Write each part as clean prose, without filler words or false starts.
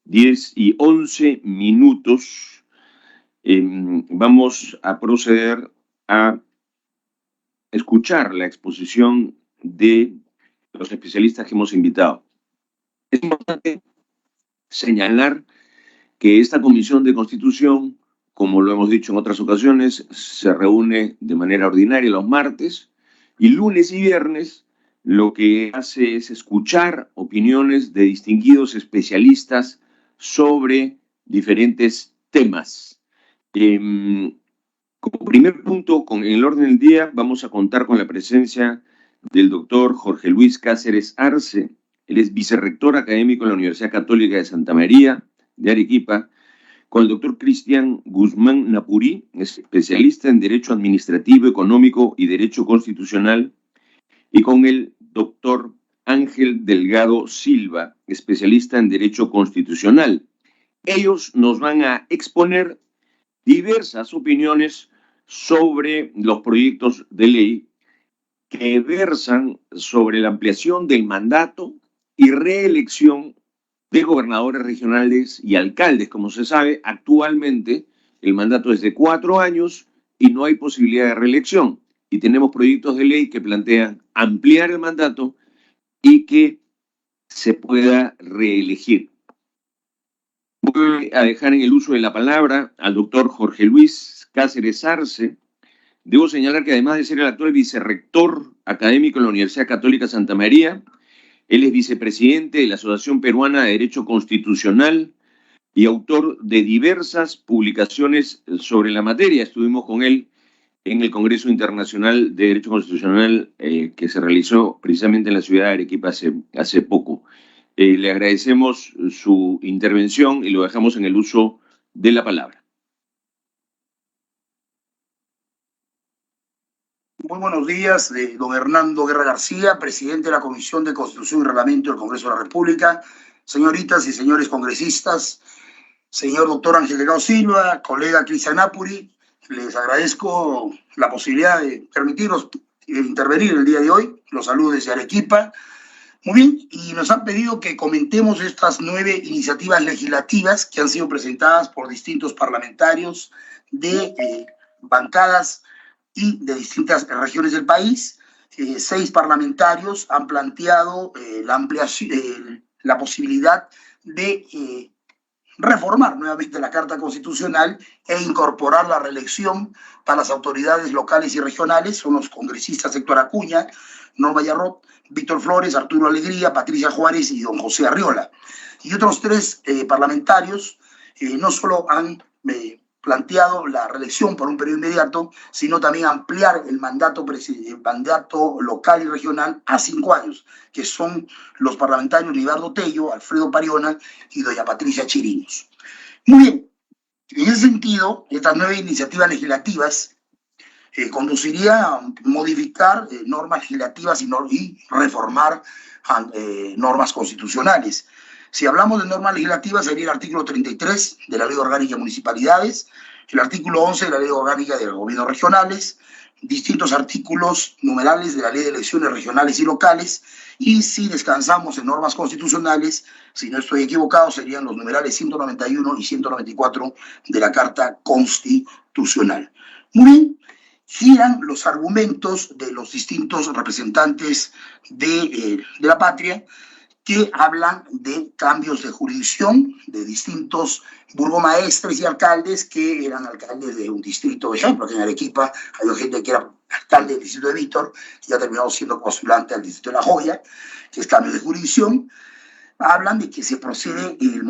10:11. Vamos a proceder a escuchar la exposición de los especialistas que hemos invitado. Es importante señalar que esta Comisión de Constitución, como lo hemos dicho en otras ocasiones, se reúne de manera ordinaria los martes, y lunes y viernes lo que hace es escuchar opiniones de distinguidos especialistas sobre diferentes temas. Como primer punto, en el orden del día, vamos a contar con la presencia del doctor Jorge Luis Cáceres Arce. Él es vicerrector académico en la Universidad Católica de Santa María de Arequipa, con el doctor Cristian Guzmán Napurí, especialista en Derecho Administrativo, Económico y Derecho Constitucional, y con el doctor Ángel Delgado Silva, especialista en Derecho Constitucional. Ellos nos van a exponer diversas opiniones sobre los proyectos de ley que versan sobre la ampliación del mandato y reelección de gobernadores regionales y alcaldes. Como se sabe, actualmente el mandato es de 4 años y no hay posibilidad de reelección. Y tenemos proyectos de ley que plantean ampliar el mandato y que se pueda reelegir. Voy a dejar en el uso de la palabra al doctor Jorge Luis Cáceres Arce. Debo señalar que además de ser el actual vicerrector académico en la Universidad Católica Santa María, él es vicepresidente de la Asociación Peruana de Derecho Constitucional y autor de diversas publicaciones sobre la materia. Estuvimos con él en el Congreso Internacional de Derecho Constitucional que se realizó precisamente en la ciudad de Arequipa hace poco. Le agradecemos su intervención y lo dejamos en el uso de la palabra. Muy buenos días, don Hernando Guerra García, presidente de la Comisión de Constitución y Reglamento del Congreso de la República, señoritas y señores congresistas, señor doctor Ángel Delgado Silva, colega Cristian Napurí. Les agradezco la posibilidad de permitirnos intervenir el día de hoy. Los saludo desde Arequipa. Muy bien, y nos han pedido que comentemos estas 9 iniciativas legislativas que han sido presentadas por distintos parlamentarios de bancadas y de distintas regiones del país. 6 parlamentarios han planteado la posibilidad de reformar nuevamente la Carta Constitucional e incorporar la reelección para las autoridades locales y regionales. Son los congresistas Héctor Acuña, Norma Yarrot, Víctor Flores, Arturo Alegría, Patricia Juárez y don José Arriola. Y otros 3 parlamentarios no solo han planteado la reelección por un periodo inmediato, sino también ampliar el mandato local y regional a 5 años, que son los parlamentarios Libardo Tello, Alfredo Pariona y doña Patricia Chirinos. Muy bien, en ese sentido, estas 9 iniciativas legislativas conduciría a modificar normas legislativas y reformar normas constitucionales. Si hablamos de normas legislativas, sería el artículo 33 de la Ley Orgánica de Municipalidades, el artículo 11 de la Ley Orgánica de los Gobiernos Regionales, distintos artículos numerales de la Ley de Elecciones Regionales y Locales, y si descansamos en normas constitucionales, si no estoy equivocado, serían los numerales 191 y 194 de la Carta Constitucional. Muy bien, giran los argumentos de los distintos representantes de la patria, que hablan de cambios de jurisdicción de distintos burgomaestres y alcaldes que eran alcaldes de un distrito. Por ejemplo, aquí en Arequipa hay gente que era alcalde del distrito de Víctor y ha terminado siendo postulante al distrito de La Joya, que es cambio de jurisdicción. Hablan de que se procede el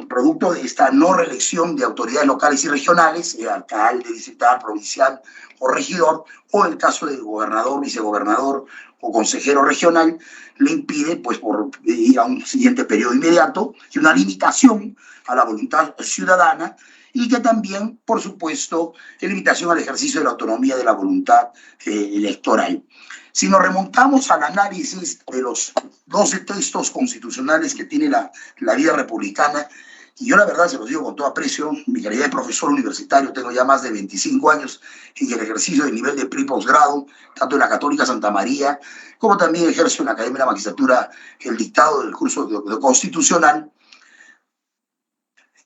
producto de esta no reelección de autoridades locales y regionales, alcalde, distrital, provincial o regidor, o el caso del gobernador, vicegobernador o consejero regional, le impide pues por ir a un siguiente periodo inmediato, y una limitación a la voluntad ciudadana, y que también, por supuesto, limitación al ejercicio de la autonomía de la voluntad electoral. Si nos remontamos al análisis de los 12 textos constitucionales que tiene la vida republicana, y yo la verdad se los digo con todo aprecio, mi calidad de profesor universitario, tengo ya más de 25 años en el ejercicio del nivel de pre-posgrado, tanto en la Católica Santa María, como también ejerzo en la Academia de la Magistratura el dictado del curso de constitucional.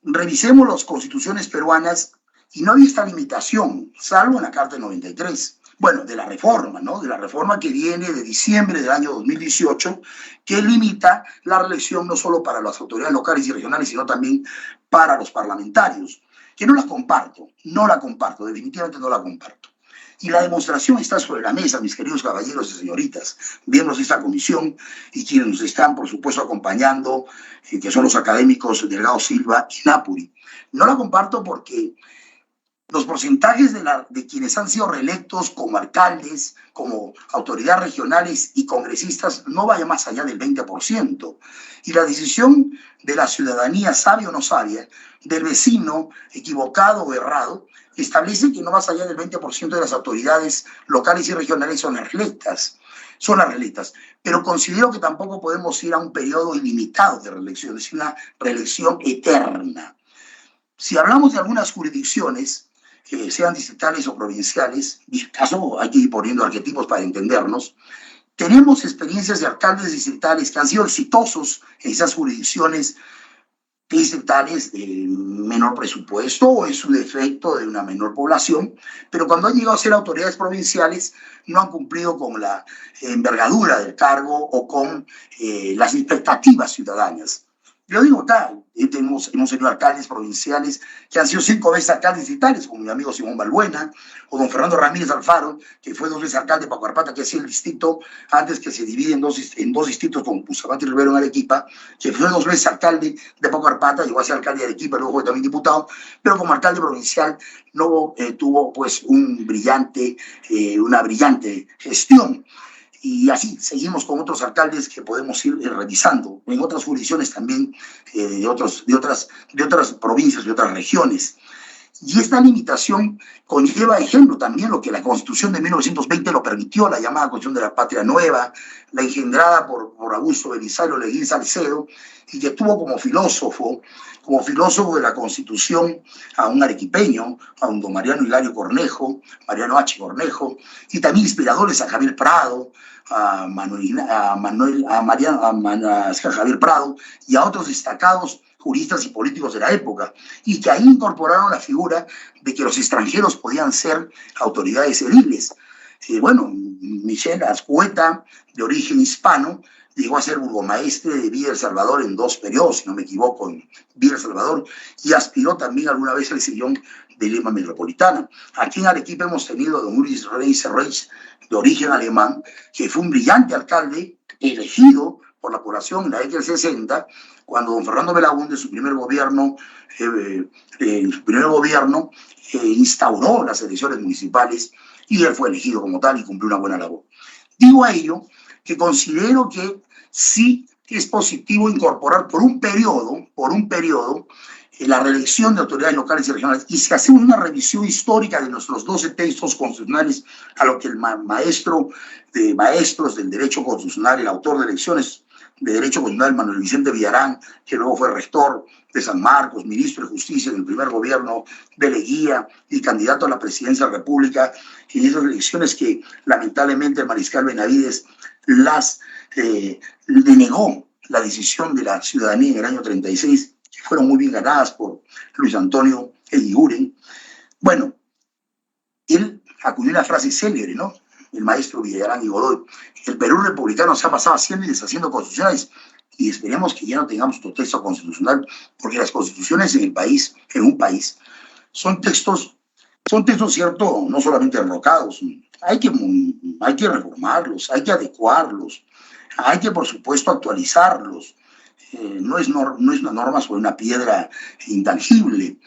revisemos las constituciones peruanas y no hay esta limitación, salvo en la Carta del 93. Bueno, de la reforma, ¿no? De la reforma que viene de diciembre del año 2018, que limita la reelección no solo para las autoridades locales y regionales, sino también para los parlamentarios, que no la comparto, definitivamente no la comparto. Y la demostración está sobre la mesa, mis queridos caballeros y señoritas, miembros de esta comisión y quienes nos están, por supuesto, acompañando, que son los académicos Delgado Silva y Napuri. No la comparto porque los porcentajes de quienes han sido reelectos como alcaldes, como autoridades regionales y congresistas no vayan más allá del 20%. Y la decisión de la ciudadanía, sabia o no sabia, del vecino equivocado o errado, establece que no más allá del 20% de las autoridades locales y regionales son las reelectas. Pero considero que tampoco podemos ir a un periodo ilimitado de reelección, es una reelección eterna. Si hablamos de algunas jurisdicciones, sean distritales o provinciales, en este caso hay que ir poniendo arquetipos para entendernos, tenemos experiencias de alcaldes distritales que han sido exitosos en esas jurisdicciones distritales de menor presupuesto o en su defecto de una menor población, pero cuando han llegado a ser autoridades provinciales no han cumplido con la envergadura del cargo o con las expectativas ciudadanas. Yo digo tal, hemos tenido alcaldes provinciales que han sido 5 veces alcaldes distritales, como mi amigo Simón Balbuena, o don Fernando Ramírez Alfaro, que fue 2 veces alcalde de Pacoarpata, que hacía el distrito antes que se divide en dos distritos con Bustamante y Rivero en Arequipa, que fue 2 veces alcalde de Pacoarpata, llegó a ser alcalde de Arequipa, luego fue también diputado, pero como alcalde provincial no tuvo pues una brillante gestión. Y así seguimos con otros alcaldes que podemos ir revisando en otras jurisdicciones también de otras provincias, de otras regiones. Y esta limitación conlleva, ejemplo, también lo que la Constitución de 1920 lo permitió, la llamada Constitución de la Patria Nueva, la engendrada por Augusto Belisario Leguín Salcedo, y que tuvo como filósofo de la Constitución a un arequipeño, a un don Mariano Hilario Cornejo, Mariano H. Cornejo, y también inspiradores a Javier Prado, a Javier Prado y a otros destacados juristas y políticos de la época, y que ahí incorporaron la figura de que los extranjeros podían ser autoridades ediles. Bueno, Michel Azcueta, de origen hispano, llegó a ser burgomaestre de Villa El Salvador en 2 periodos, si no me equivoco, en Villa El Salvador, y aspiró también alguna vez al sillón de Lima Metropolitana. Aquí en Arequipa hemos tenido a don Ulrich Reich, de origen alemán, que fue un brillante alcalde elegido por la población en la década del 60, cuando don Fernando Belaúnde, en su primer gobierno, instauró las elecciones municipales y él fue elegido como tal y cumplió una buena labor. Digo a ello que considero que sí es positivo incorporar por un periodo, la reelección de autoridades locales y regionales, y si hacemos una revisión histórica de nuestros 12 textos constitucionales, a lo que el maestro de maestros del derecho constitucional, el autor de elecciones de derecho constitucional, Manuel Vicente Villarán, que luego fue rector de San Marcos, ministro de Justicia en el primer gobierno de Leguía y candidato a la presidencia de la República, en esas elecciones que lamentablemente el mariscal Benavides denegó la decisión de la ciudadanía en el año 36, que fueron muy bien ganadas por Luis Antonio Eguiguren. Bueno, él acudió a una frase célebre, ¿no? El maestro Villarán y Godoy: el Perú republicano se ha pasado haciendo y deshaciendo constituciones, y esperemos que ya no tengamos otro texto constitucional, porque las constituciones en un país, son textos, cierto, no solamente enrocados, hay que reformarlos, hay que adecuarlos, hay que, por supuesto, actualizarlos. No es una norma sobre una piedra intangible,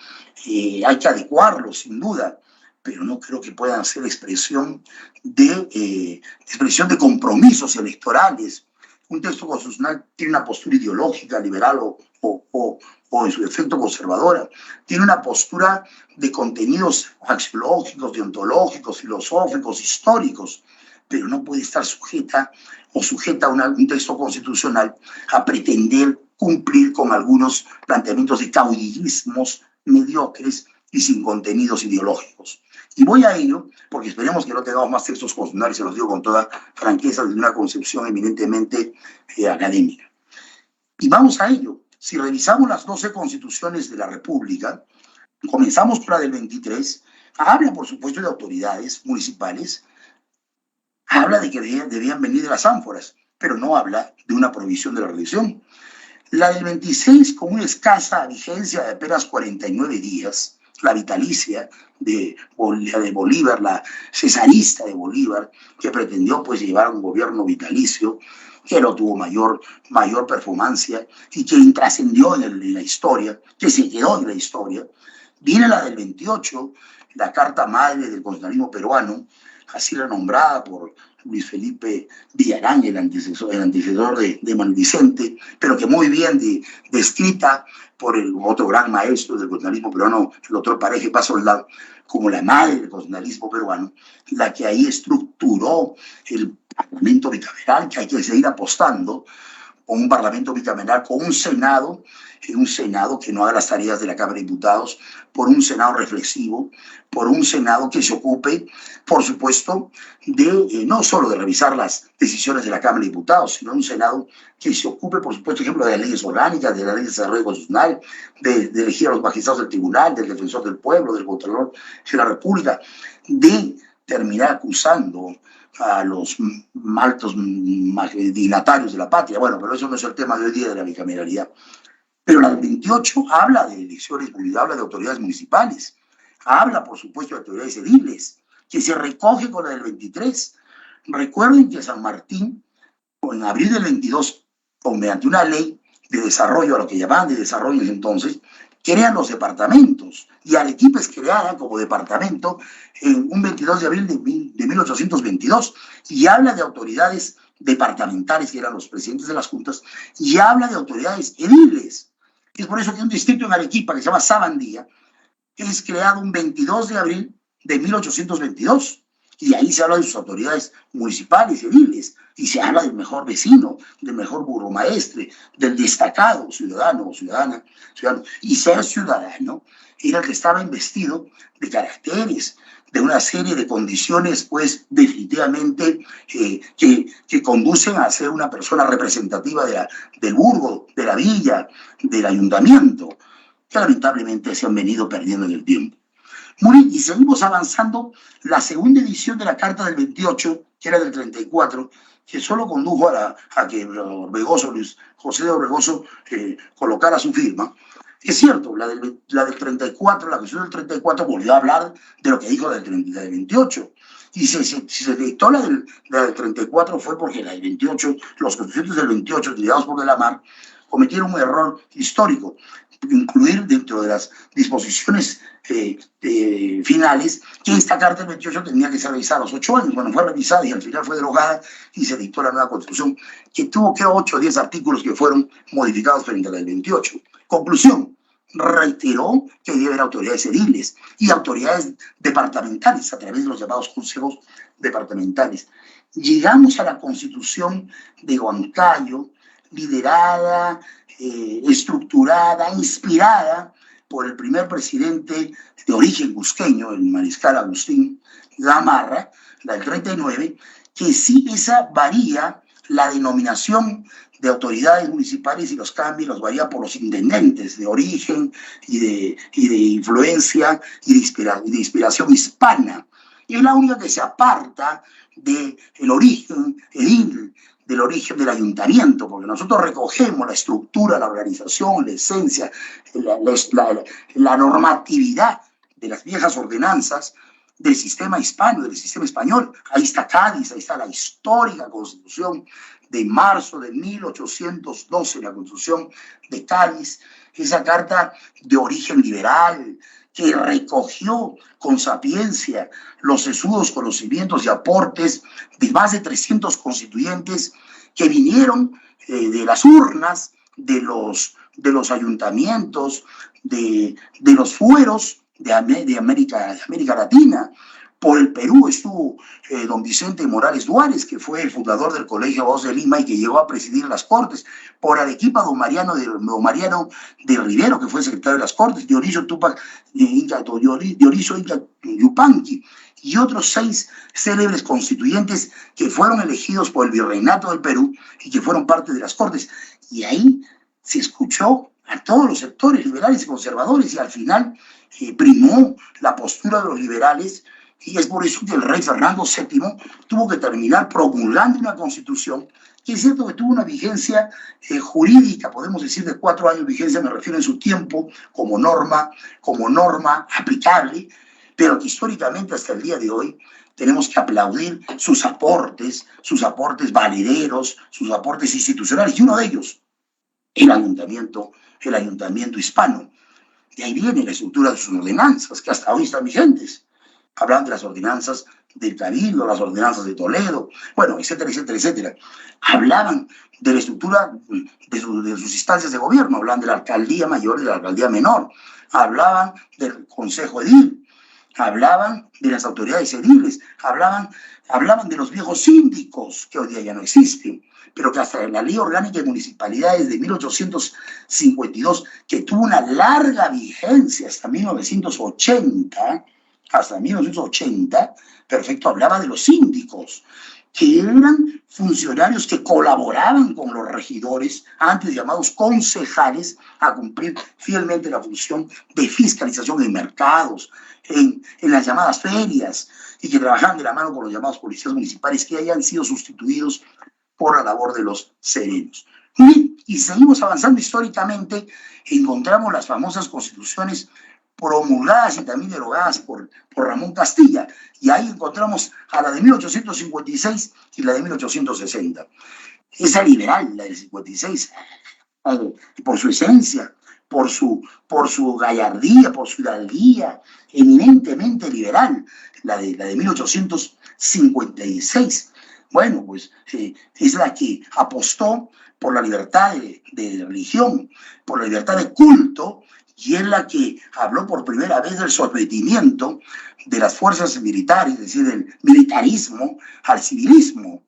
hay que adecuarlos, sin duda, pero no creo que puedan ser expresión de compromisos electorales. Un texto constitucional tiene una postura ideológica, liberal o en su defecto conservadora. Tiene una postura de contenidos axiológicos, deontológicos, filosóficos, históricos, pero no puede estar sujeta a un texto constitucional a pretender cumplir con algunos planteamientos de caudillismos mediocres y sin contenidos ideológicos. Y voy a ello porque esperemos que no tengamos más textos constitucionales, se los digo con toda franqueza, desde una concepción eminentemente académica. Y vamos a ello. Si revisamos las 12 constituciones de la República, comenzamos por la del 23, habla, por supuesto, de autoridades municipales, habla de que debían venir de las ánforas, pero no habla de una prohibición de la reelección. La del 26, con una escasa vigencia de apenas 49 días, la vitalicia de Bolívar, la cesarista de Bolívar, que pretendió pues llevar un gobierno vitalicio, que no tuvo mayor performance y que trascendió en la historia, que se quedó en la historia. Viene la del 28, la carta madre del constitucionalismo peruano, así renombrada por Luis Felipe Villarán, el antecesor de Manuel Vicente, pero que muy bien descrita por el otro gran maestro del constitucionalismo peruano, el doctor Pareje Pazoldán, como la madre del constitucionalismo peruano, la que ahí estructuró el Parlamento bicameral, que hay que seguir apostando con un Parlamento bicameral, con un Senado que no haga las tareas de la Cámara de Diputados, por un Senado reflexivo, por un Senado que se ocupe, por supuesto, de no solo de revisar las decisiones de la Cámara de Diputados, sino un Senado que se ocupe, por supuesto, ejemplo, de las leyes orgánicas, de la ley de desarrollo constitucional, de elegir a los magistrados del tribunal, del defensor del pueblo, del contralor de la República, de terminar acusando a los altos dignatarios de la patria. Bueno, pero eso no es el tema de hoy día de la bicameralidad. Pero la del 28 habla de elecciones, habla de autoridades municipales, habla, por supuesto, de autoridades ediles, que se recoge con la del 23. Recuerden que San Martín, en abril del 22, mediante una ley de desarrollo, a lo que llamaban de desarrollo en ese entonces, crean los departamentos, y Arequipa es creada como departamento en un 22 de abril de 1822, y habla de autoridades departamentales, que eran los presidentes de las juntas, y habla de autoridades ediles. Es por eso que hay un distrito en Arequipa que se llama Sabandía, que es creado un 22 de abril de 1822, y ahí se habla de sus autoridades municipales, ediles, y se habla del mejor vecino, del mejor burgomaestre, del destacado ciudadano o ciudadano, y ser ciudadano era el que estaba investido de caracteres, de una serie de condiciones, pues, definitivamente que conducen a ser una persona representativa del burgo, de la villa, del ayuntamiento, que lamentablemente se han venido perdiendo en el tiempo. Muy bien, y seguimos avanzando. La segunda edición de la Carta del 28, que era del 34, que solo condujo a que Luis José de Orbegoso colocara su firma. Es cierto, la del 34, la Constitución del 34 volvió a hablar de lo que dijo la del 28. Y si se dictó la del 34 fue porque la del 28, los constituyentes del 28, liderados por De la Mar, cometieron un error histórico, incluir dentro de las disposiciones finales que esta Carta del 28 tenía que ser revisada a los 8 años. Bueno, fue revisada y al final fue derogada y se dictó la nueva Constitución, que tuvo, creo, 8 o 10 artículos que fueron modificados frente a la del 28. Conclusión, reiteró que debe haber autoridades ediles y autoridades departamentales a través de los llamados consejos departamentales. Llegamos a la Constitución de Huancayo, liderada, estructurada, inspirada por el primer presidente de origen cusqueño, el mariscal Agustín Gamarra, la del 39, que sí esa varía la denominación de autoridades municipales y los cambios los varía por los intendentes de origen y de influencia y de inspiración hispana. Y es la única que se aparta del origen edil, del origen del ayuntamiento, porque nosotros recogemos la estructura, la organización, la esencia, la normatividad de las viejas ordenanzas del sistema hispano, del sistema español. Ahí está Cádiz, ahí está la histórica Constitución de marzo de 1812, la Constitución de Cádiz, esa carta de origen liberal que recogió con sapiencia los sesudos conocimientos y aportes de más de 300 constituyentes que vinieron de las urnas, de los ayuntamientos, de los fueros de América Latina. Por el Perú estuvo don Vicente Morales Duárez, que fue el fundador del Colegio de Abogados de Lima y que llegó a presidir las Cortes. Por Arequipa, don Mariano de Rivero, que fue secretario de las Cortes. Dionisio Inca Yupanqui y otros 6 célebres constituyentes que fueron elegidos por el Virreinato del Perú y que fueron parte de las Cortes. Y ahí se escuchó escuchó a todos los sectores liberales y conservadores y al final primó la postura de los liberales, y es por eso que el rey Fernando VII tuvo que terminar promulgando una constitución que es cierto que tuvo una vigencia jurídica, podemos decir de 4 años de vigencia, me refiero en su tiempo, como norma aplicable, pero que históricamente hasta el día de hoy tenemos que aplaudir sus aportes valederos, sus aportes institucionales, y uno de ellos, el ayuntamiento hispano. De ahí viene la estructura de sus ordenanzas, que hasta hoy están vigentes. Hablan de las ordenanzas del Cabildo, las ordenanzas de Toledo, bueno, etcétera, etcétera, etcétera. Hablaban de la estructura de sus instancias de gobierno, hablaban de la alcaldía mayor y de la alcaldía menor, hablaban del consejo edil, hablaban de las autoridades ediles, hablaban de los viejos síndicos, que hoy día ya no existen, pero que hasta la Ley Orgánica de Municipalidades de 1852, que tuvo una larga vigencia hasta 1980, perfecto, hablaba de los síndicos, que eran funcionarios que colaboraban con los regidores, antes llamados concejales, a cumplir fielmente la función de fiscalización en mercados, en las llamadas ferias, y que trabajaban de la mano con los llamados policías municipales, que hayan sido sustituidos por la labor de los serenos. Y seguimos avanzando históricamente, encontramos las famosas constituciones promulgadas y también derogadas por Ramón Castilla, y ahí encontramos a la de 1856 y la de 1860. Esa liberal, la del 56, por su esencia, por su gallardía, por su hidalguía, eminentemente liberal, la de 1856. Bueno, pues es la que apostó por la libertad de religión, por la libertad de culto, y es la que habló por primera vez del sometimiento de las fuerzas militares, es decir, del militarismo al civilismo,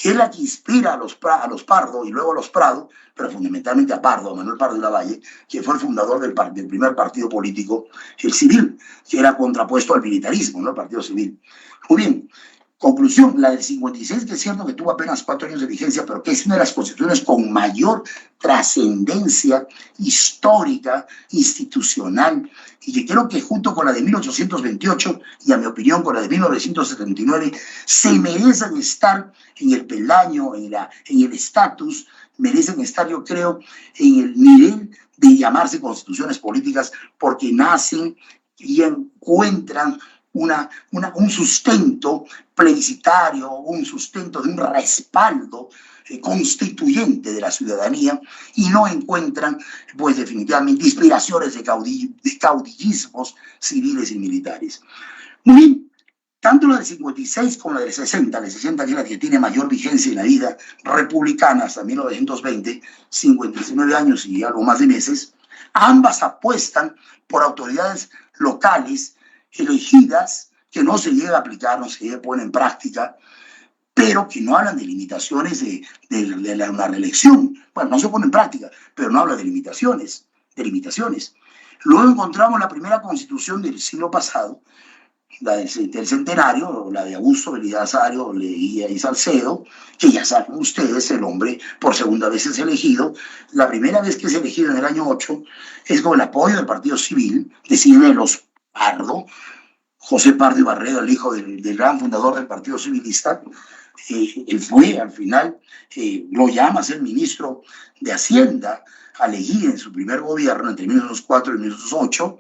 y es la que inspira a los Pardo y luego a los Prado, pero fundamentalmente a Pardo, a Manuel Pardo de Lavalle, que fue el fundador del primer partido político, el civil, que era contrapuesto al militarismo, ¿no? El partido civil. Muy bien. Conclusión, la del 56, que es cierto que tuvo apenas 4 años de vigencia, pero que es una de las constituciones con mayor trascendencia histórica, institucional, y que creo que junto con la de 1828 y a mi opinión con la de 1979, se merecen estar en el peldaño, en el estatus, merecen estar, yo creo, en el nivel de llamarse constituciones políticas, porque nacen y encuentran un sustento plebiscitario, un sustento de un respaldo constituyente de la ciudadanía, y no encuentran, pues definitivamente, inspiraciones de caudillismos civiles y militares. Muy bien, tanto la del 56 como la del 60, que es la que tiene mayor vigencia en la vida republicana hasta 1920, 59 años y algo más de meses, ambas apuestan por autoridades locales elegidas, que no se llega a aplicar, no se llega a poner en práctica, pero que no hablan de limitaciones de una reelección. Bueno, no se pone en práctica, pero no habla de limitaciones. Luego encontramos la primera constitución del siglo pasado, la del centenario, la de Augusto Belisario Leguía y Salcedo, que ya saben ustedes, el hombre por segunda vez es elegido. La primera vez que es elegido en el año 8 es con el apoyo del Partido Civil, es decir, de los Pardo, José Pardo y Barredo, el hijo del gran fundador del Partido Civilista. Él fue, al final, lo llama a ser ministro de Hacienda a Leguía en su primer gobierno, entre 1904 y 1908,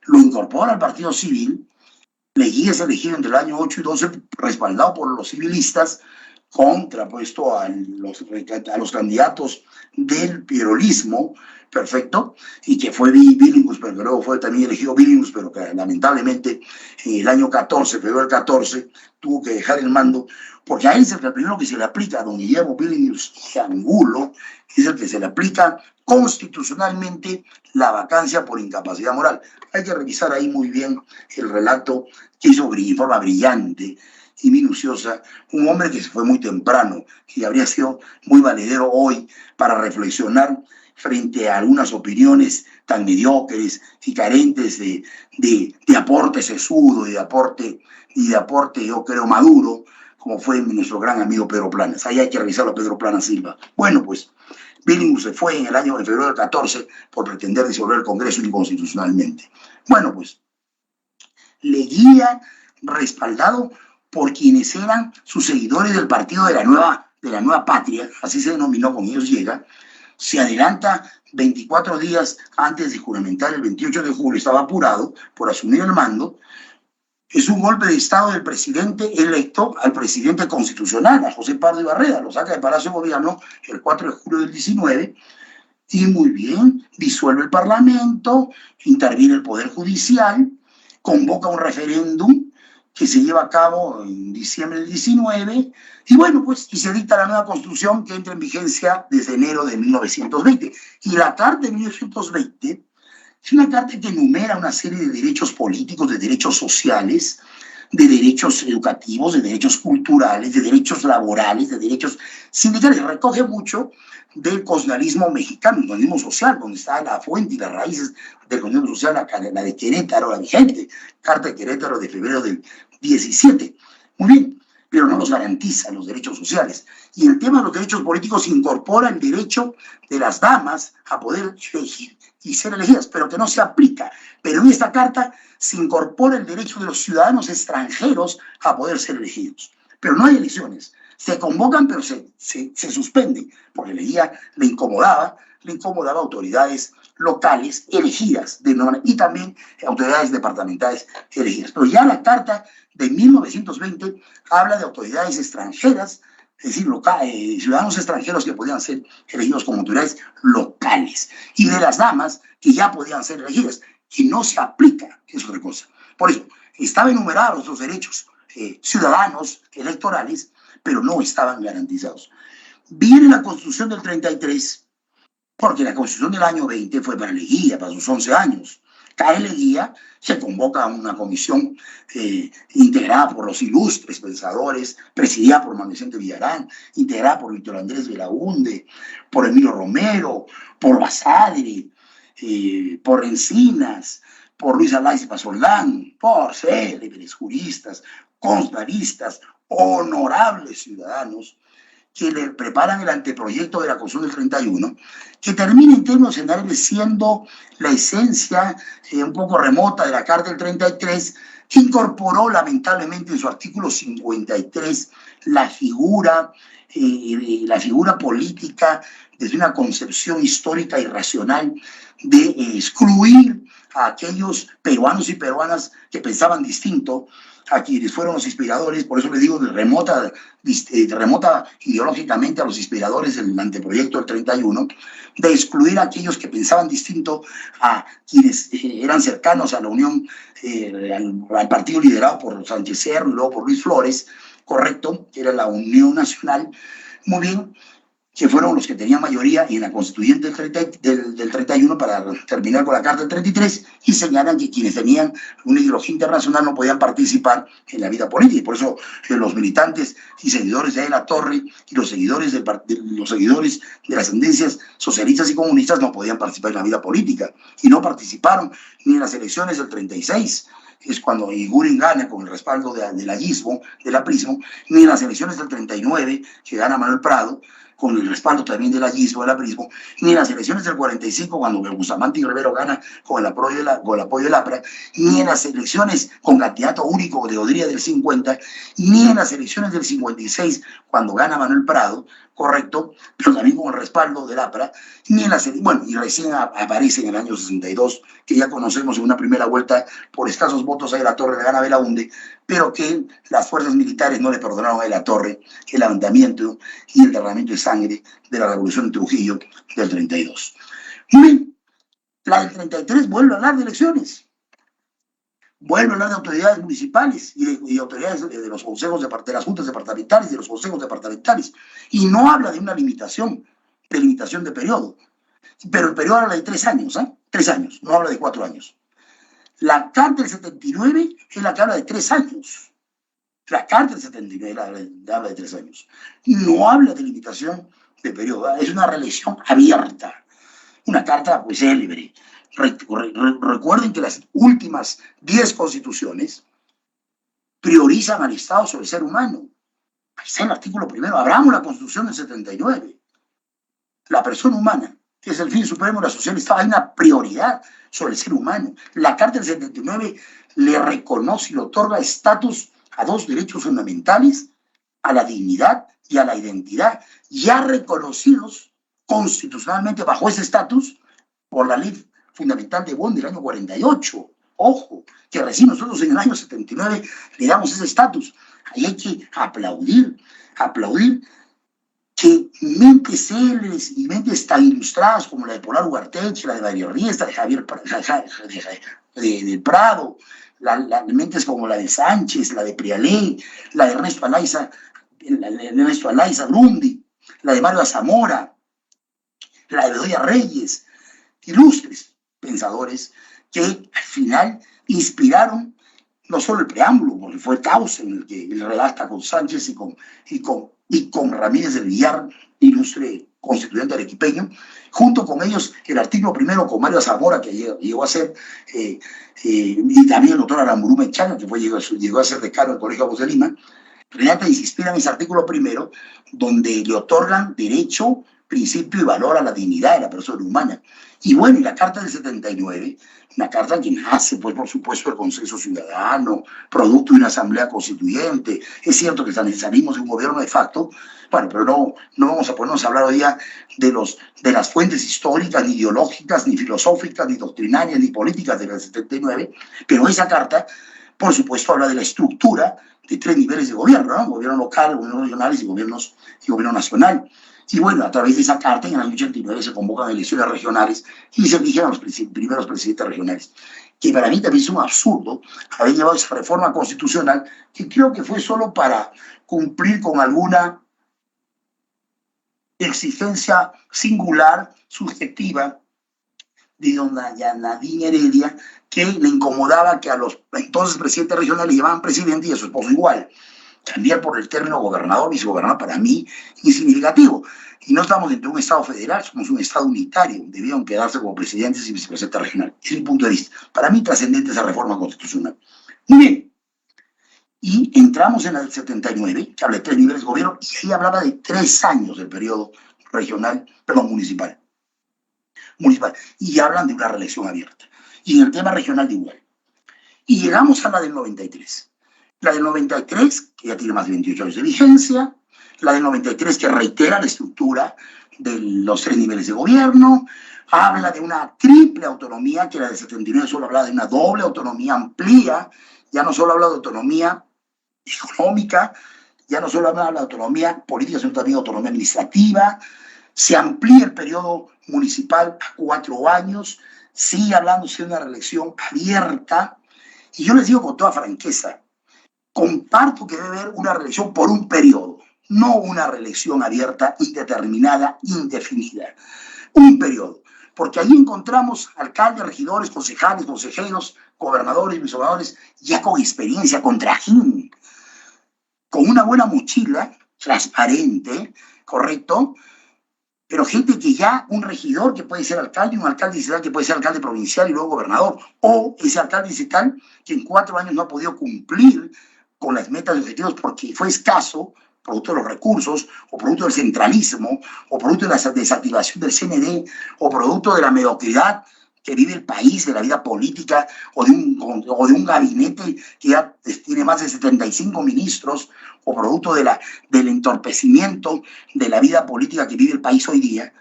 lo incorpora al Partido Civil. Leguía es elegido entre el año 8 y 12, respaldado por los civilistas, contrapuesto a los candidatos del pierolismo, perfecto, y que fue Billinghus, pero que luego fue también elegido Billinghus, pero que lamentablemente en el año 14, febrero del 14, tuvo que dejar el mando, porque a él es el primero que se le aplica, a don Guillermo Billinghus Angulo, es el que se le aplica constitucionalmente la vacancia por incapacidad moral. Hay que revisar ahí muy bien el relato que hizo de forma brillante y minuciosa un hombre que se fue muy temprano, que habría sido muy valedero hoy para reflexionar frente a algunas opiniones tan mediocres y carentes de aporte sesudo y de aporte, yo creo, maduro, como fue nuestro gran amigo Pedro Planas. Ahí hay que revisarlo a Pedro Planas Silva. Bueno, pues Billingham se fue en febrero del 14 por pretender disolver el Congreso inconstitucionalmente. Bueno, pues Leguía, respaldado por quienes eran sus seguidores del Partido de la Nueva Patria, así se denominó, con ellos llega, se adelanta 24 días antes de juramentar el 28 de julio, estaba apurado por asumir el mando. Es un golpe de Estado del presidente electo al presidente constitucional, a José Pardo Barreda, lo saca de Palacio de Gobierno el 4 de julio del 19, y muy bien, disuelve el Parlamento, interviene el Poder Judicial, convoca un referéndum que se lleva a cabo en diciembre del 19, y bueno, pues, y se dicta la nueva Constitución que entra en vigencia desde enero de 1920. Y la Carta de 1920 es una carta que enumera una serie de derechos políticos, de derechos sociales, de derechos educativos, de derechos culturales, de derechos laborales, de derechos sindicales. Recoge mucho del colonialismo mexicano, el colonialismo social, donde está la fuente y las raíces del colonialismo social, la de Querétaro, la vigente, Carta de Querétaro de febrero del 17. Muy bien, pero no los garantiza los derechos sociales. Y el tema de los derechos políticos incorpora el derecho de las damas a poder elegir y ser elegidas, pero que no se aplica. Pero en esta carta se incorpora el derecho de los ciudadanos extranjeros a poder ser elegidos. Pero no hay elecciones. Se convocan, pero se suspenden, porque Leguía le incomodaba autoridades locales elegidas y también autoridades departamentales elegidas. Pero ya la carta de 1920 habla de autoridades extranjeras, es decir, ciudadanos extranjeros que podían ser elegidos como autoridades locales, y de las damas que ya podían ser elegidas, y no se aplica, es otra cosa. Por eso, estaban enumerados los derechos ciudadanos electorales, pero no estaban garantizados. Viene la Constitución del 33, porque la Constitución del año 20 fue para Leguía, para sus 11 años. Cae Leguía, se convoca a una comisión integrada por los ilustres pensadores, presidida por Manuel Vicente Villarán, integrada por Víctor Andrés Belaúnde, por Emilio Romero, por Basadre, por Encinas, por Luis Alaiz Pasoldán, por célebres juristas, constaristas, honorables ciudadanos, que le preparan el anteproyecto de la Constitución del 31, que termina en términos generales siendo la esencia un poco remota de la Carta del 33, que incorporó lamentablemente en su artículo 53 la figura política desde una concepción histórica y racional de excluir a aquellos peruanos y peruanas que pensaban distinto, a quienes fueron los inspiradores. Por eso les digo, remota ideológicamente a los inspiradores del anteproyecto del 31, de excluir a aquellos que pensaban distinto, a quienes eran cercanos a la Unión, al partido liderado por Sánchez Cerro y luego por Luis Flores, correcto, que era la Unión Nacional. Muy bien, que fueron los que tenían mayoría en la constituyente del 31 para terminar con la Carta del 33, y señalan que quienes tenían una ideología internacional no podían participar en la vida política. Y por eso los militantes y seguidores de la Torre y los seguidores de las tendencias socialistas y comunistas no podían participar en la vida política, y no participaron ni en las elecciones del 36, es cuando Iguren gana con el respaldo del allismo, del aprismo, ni en las elecciones del 39, que gana Manuel Prado, con el respaldo también del allismo, del aprismo, ni en las elecciones del 45, cuando Bustamante y Rivero gana con el apoyo del APRA, ni en las elecciones con candidato único de Odría del 50, ni en las elecciones del 56, cuando gana Manuel Prado, correcto, pero también con el respaldo del APRA, ni en las, bueno, y recién aparece en el año 62, que ya conocemos en una primera vuelta, por escasos votos a De la Torre le gana Belaúnde, pero que las fuerzas militares no le perdonaron a De la Torre el levantamiento y el derramamiento de sangre de la Revolución de Trujillo del 32. Muy bien, la del 33 vuelve a hablar de elecciones, vuelve a hablar de autoridades municipales y de autoridades de los consejos de las juntas departamentales, de los consejos departamentales, y no habla de una limitación de periodo, pero el periodo habla de 3 años, 3 años, no habla de 4 años. La Carta del 79 es la que habla de 3 años. La Carta del 79 habla de 3 años. No habla de limitación de periodo. Es una reelección abierta. Una carta, pues, célebre. Recuerden que las últimas 10 constituciones priorizan al Estado sobre el ser humano. Ahí está el artículo primero. Abramos la Constitución del 79. la persona humana, que es el fin supremo de la sociedad, estaba en una prioridad sobre el ser humano. La Carta del 79 le reconoce y le otorga estatus a dos derechos fundamentales, a la dignidad y a la identidad, ya reconocidos constitucionalmente bajo ese estatus por la Ley Fundamental de Bonn del año 48. Ojo, que recién nosotros en el año 79 le damos ese estatus. Ahí hay que aplaudir que mentes célebres y mentes tan ilustradas como la de Polar Ugarteche, la de María Riesta, de Javier de Prado, mentes como la de Sánchez, la de Prialé, la de Ernesto Alaiza Brundi, la de Mario Zamora, la de Bedoya Reyes, ilustres pensadores que al final inspiraron no solo el preámbulo, porque fue Causa en el que él redacta con Sánchez y con Ramírez del Villar, ilustre constituyente arequipeño, junto con ellos el artículo primero con Mario Zamora, que llegó a ser, y también el doctor Aramburu Mechana, que llegó a ser decano del Colegio de Voz de Lima, redactan y se inspiran en ese artículo primero, donde le otorgan derecho, principio y valor a la dignidad de la persona humana. Y bueno, y la Carta del 79, una carta que nace, pues, por supuesto, del consenso ciudadano, producto de una asamblea constituyente. Es cierto que salimos de un gobierno de facto, bueno, pero no vamos a ponernos a hablar hoy día de las fuentes históricas, ni ideológicas, ni filosóficas, ni doctrinarias, ni políticas de la 79, pero esa carta, por supuesto, habla de la estructura de tres niveles de gobierno, ¿no? Gobierno local, gobierno regional y gobierno nacional. Y bueno, a través de esa carta, en el año 89 se convocan elecciones regionales y se eligen a los primeros presidentes regionales. Que para mí también es un absurdo haber llevado esa reforma constitucional, que creo que fue solo para cumplir con alguna exigencia singular, subjetiva, de doña Nadine Heredia, que le incomodaba que a los entonces presidentes regionales llamaban presidente y a su esposo igual. Cambiar por el término gobernador, vicegobernador, para mí insignificativo. Y no estamos dentro de un Estado federal, somos un Estado unitario, debieron quedarse como presidentes y vicepresidentes regionales. Ese es mi punto de vista. Para mí trascendente esa reforma constitucional. Muy bien. Y entramos en la del 79, que habla de 3 niveles de gobierno, y ahí hablaba de 3 años del periodo municipal. Y hablan de una reelección abierta. Y en el tema regional de igual. Y llegamos a la del 93. La del 93, que ya tiene más de 28 años de vigencia, la del 93 que reitera la estructura de los 3 niveles de gobierno, habla de una triple autonomía, que la del 79 solo habla de una doble autonomía, amplía, ya no solo habla de autonomía económica, ya no solo habla de autonomía política, sino también de autonomía administrativa, se amplía el periodo municipal a 4 años, sigue hablándose de una reelección abierta, y yo les digo con toda franqueza, comparto que debe haber una reelección por un periodo, no una reelección abierta, indeterminada, indefinida. Un periodo. Porque ahí encontramos alcaldes, regidores, concejales, consejeros, gobernadores, vicegobernadores, ya con experiencia, con trajín, con una buena mochila, transparente, correcto, pero gente que ya, un regidor que puede ser alcalde, un alcalde distrital que puede ser alcalde provincial y luego gobernador, o ese alcalde distrital que en 4 años no ha podido cumplir con las metas y objetivos porque fue escaso, producto de los recursos, o producto del centralismo, o producto de la desactivación del CND, o producto de la mediocridad que vive el país, de la vida política, o de un gabinete que ya tiene más de 75 ministros, o producto del entorpecimiento de la vida política que vive el país hoy día,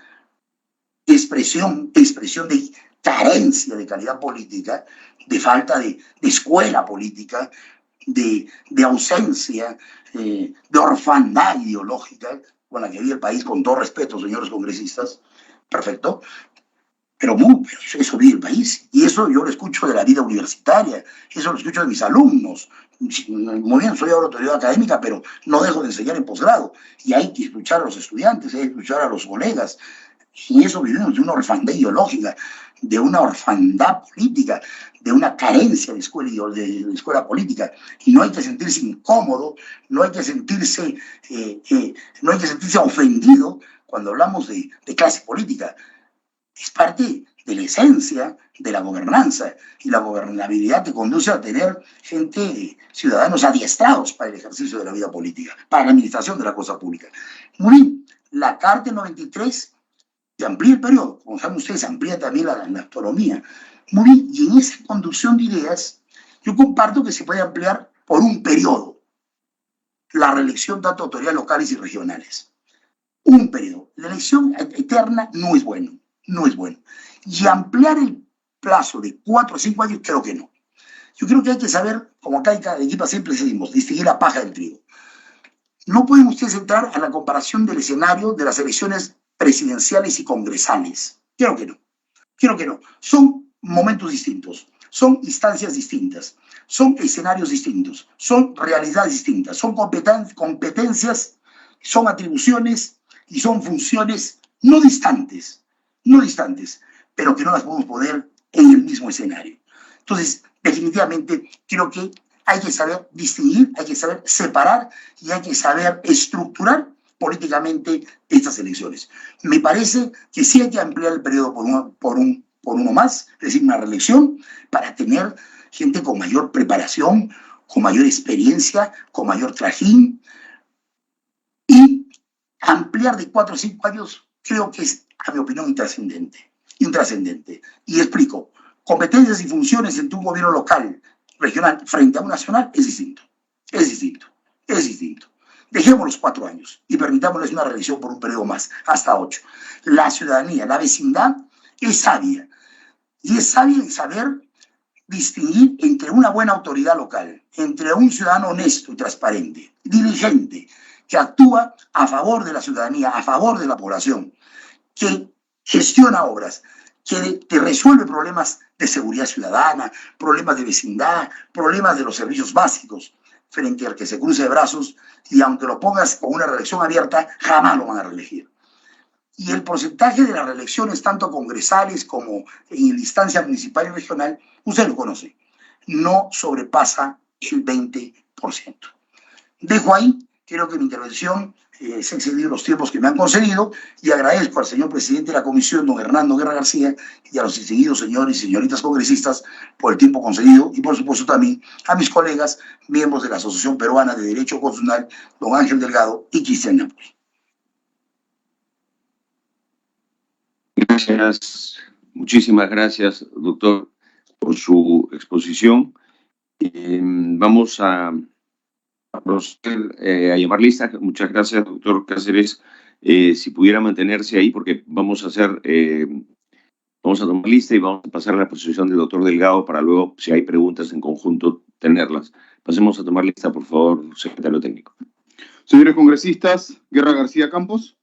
expresión de carencia de calidad política, de falta de escuela política, de ausencia, de orfandad ideológica con la que vive el país, con todo respeto, señores congresistas, perfecto, pero eso vive el país, y eso yo lo escucho de la vida universitaria, eso lo escucho de mis alumnos. Muy bien, soy ahora autoridad académica, pero no dejo de enseñar en posgrado, y hay que escuchar a los estudiantes, hay que escuchar a los colegas, y eso vivimos de una orfandad ideológica, de una orfandad política, de una carencia de escuela política, y no hay que sentirse incómodo, no hay que sentirse ofendido cuando hablamos de clase política. Es parte de la esencia de la gobernanza, y la gobernabilidad te conduce a tener ciudadanos adiestrados para el ejercicio de la vida política, para la administración de la cosa pública. Muy bien, la Carta del 93 se amplía el periodo, como saben ustedes, se amplía también la autonomía. Muy bien, y en esa conducción de ideas, yo comparto que se puede ampliar por un periodo la reelección tanto de autoridades locales y regionales. Un periodo. La elección eterna no es bueno, no es bueno. Y ampliar el plazo de 4 o 5 años, creo que no. Yo creo que hay que saber, como acá en cada equipo siempre decimos, distinguir la paja del trigo. No pueden ustedes entrar a la comparación del escenario de las elecciones presidenciales y congresales. Creo que no. Creo que no. Son momentos distintos, son instancias distintas, son escenarios distintos, son realidades distintas, son competencias, son atribuciones y son funciones no distantes, no distantes, pero que no las podemos poner en el mismo escenario. Entonces, definitivamente, creo que hay que saber distinguir, hay que saber separar y hay que saber estructurar políticamente estas elecciones. Me parece que sí hay que ampliar el periodo por uno más, es decir, una reelección, para tener gente con mayor preparación, con mayor experiencia, con mayor trajín, y ampliar de 4 o 5 años creo que es, a mi opinión, intrascendente. Intrascendente. Y explico, competencias y funciones entre un gobierno local, regional, frente a un nacional, es distinto. Es distinto. Es distinto. Dejemos los 4 años y permitámosles una reelección por un periodo más, hasta 8. La ciudadanía, la vecindad, es sabia. Y es sabia en saber distinguir entre una buena autoridad local, entre un ciudadano honesto y transparente, diligente, que actúa a favor de la ciudadanía, a favor de la población, que gestiona obras, que resuelve problemas de seguridad ciudadana, problemas de vecindad, problemas de los servicios básicos, frente al que se cruce de brazos y aunque lo pongas con una reelección abierta, jamás lo van a reelegir. Y el porcentaje de las reelecciones, tanto congresales como en la instancia municipal y regional, usted lo conoce, no sobrepasa el 20%. Dejo ahí, creo que mi intervención se ha excedido los tiempos que me han concedido y agradezco al señor presidente de la comisión, don Hernando Guerra García, y a los distinguidos señores y señoritas congresistas por el tiempo concedido y por supuesto también a mis colegas, miembros de la Asociación Peruana de Derecho Constitucional, don Ángel Delgado y Cristian Nápoles. Gracias, muchísimas gracias, doctor, por su exposición. Vamos a proceder a llamar lista. Muchas gracias, doctor Cáceres. Si pudiera mantenerse ahí, porque vamos a hacer, vamos a tomar lista y vamos a pasar a la posición del doctor Delgado para luego, si hay preguntas en conjunto, tenerlas. Pasemos a tomar lista, por favor, secretario técnico. Señores congresistas, Guerra García Campos.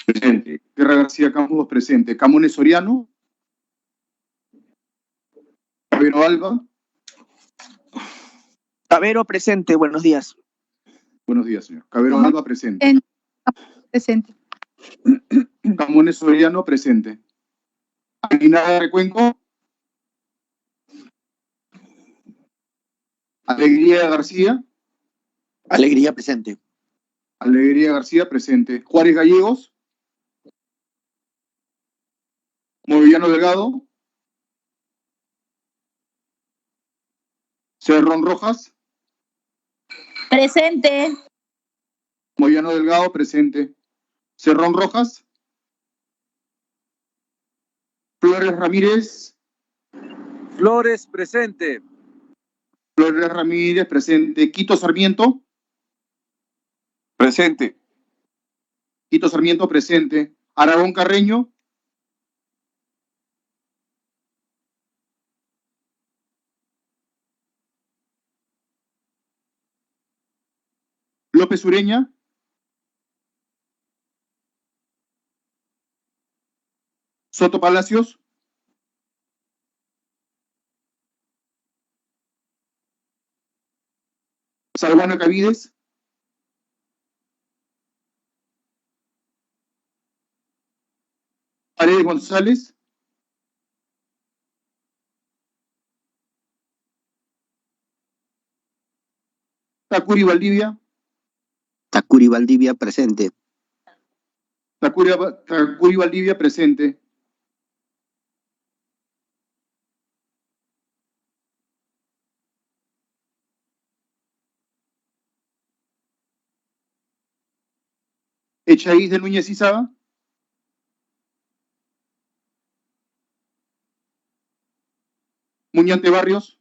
Presente. Guerra García Campos, presente. Camones Soriano. Cabero Alba. Cabero, presente. Buenos días. Buenos días, señor. Cabero Alba, presente. Presente. Camones Soriano, presente. Aguinaga Recuenco. Alegría García. Alegría, presente. Alegría García, presente. Juárez Gallegos. Movillano Delgado. Cerrón Rojas. Presente. Movillano Delgado, presente. Cerrón Rojas. Flores Ramírez. Flores, presente. Flores Ramírez, presente. Quito Sarmiento. Presente. Quito Sarmiento, presente. Aragón Carreño. López Ureña. Soto Palacios. Salvana Cavides. Paredes González. Tacuri Valdivia. Tacuri Valdivia, presente. Tacuri Valdivia, presente. Echaíz de Núñez Izaba. Muñante Barrios.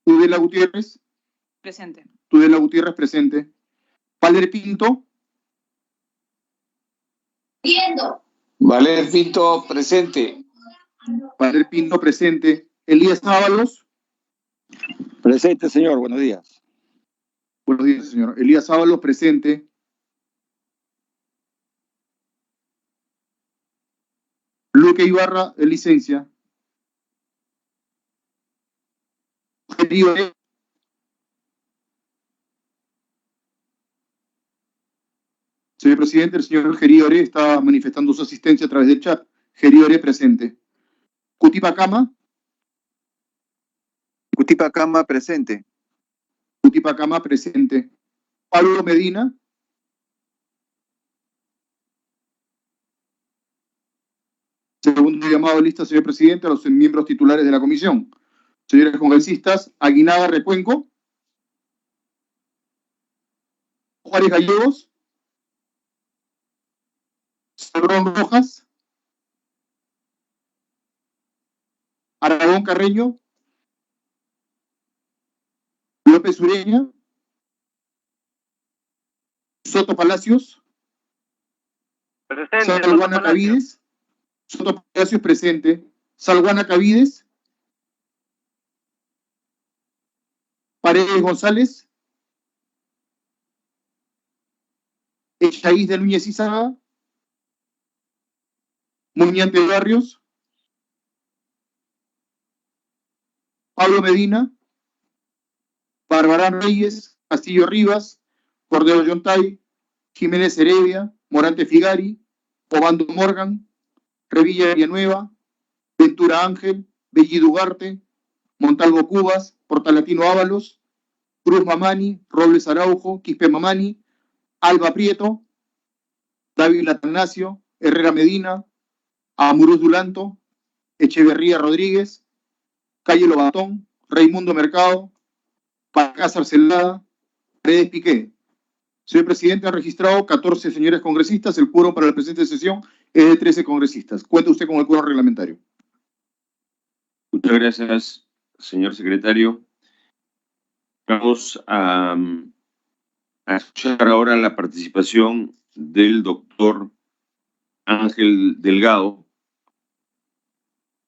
Tudela Gutiérrez. Presente. Tudela Gutiérrez, presente. Valer Pinto. Valer Pinto, presente. Valer Pinto, presente. Elías Ábalos. Presente, señor. Buenos días. Buenos días, señor. Elías Ábalos, presente. Luque Ibarra, de licencia. Geriore. Señor presidente, el señor Geriore está manifestando su asistencia a través del chat. Geriore, presente. Cutipacama. Cutipacama, presente. Cutipacama, presente. Pablo Medina. Segundo llamado de lista, señor presidente, a los miembros titulares de la comisión. Señores congresistas, Aguinaga Recuenco. Juárez Gallegos. Cerrón Rojas. Aragón Carreño. López Ureña. Soto Palacios. Presente. Salguana Cavides. Soto Palacios, presente. Salguana Cavides. Paredes González. Echaíz de Núñez Izaga. Muñante Barrios. Pablo Medina. Barbarán Reyes. Castillo Rivas. Cordero Yontay. Jiménez Heredia. Morante Figari. Obando Morgan. Revilla Villanueva. Ventura Ángel. Bellido Ugarte. Montalvo Cubas. Portalatino Ábalos. Cruz Mamani. Robles Araujo. Quispe Mamani. Alba Prieto. David Atanasio. Herrera Medina. Amuruz Dulanto. Echeverría Rodríguez. Calle Lobatón. Raimundo Mercado. Pacázar Celada. Paredes Piqué. Señor presidente, ha registrado 14 señores congresistas. El quórum para la presente sesión es de 13 congresistas. Cuenta usted con el quórum reglamentario. Muchas gracias, señor secretario. Vamos a escuchar ahora la participación del doctor Ángel Delgado.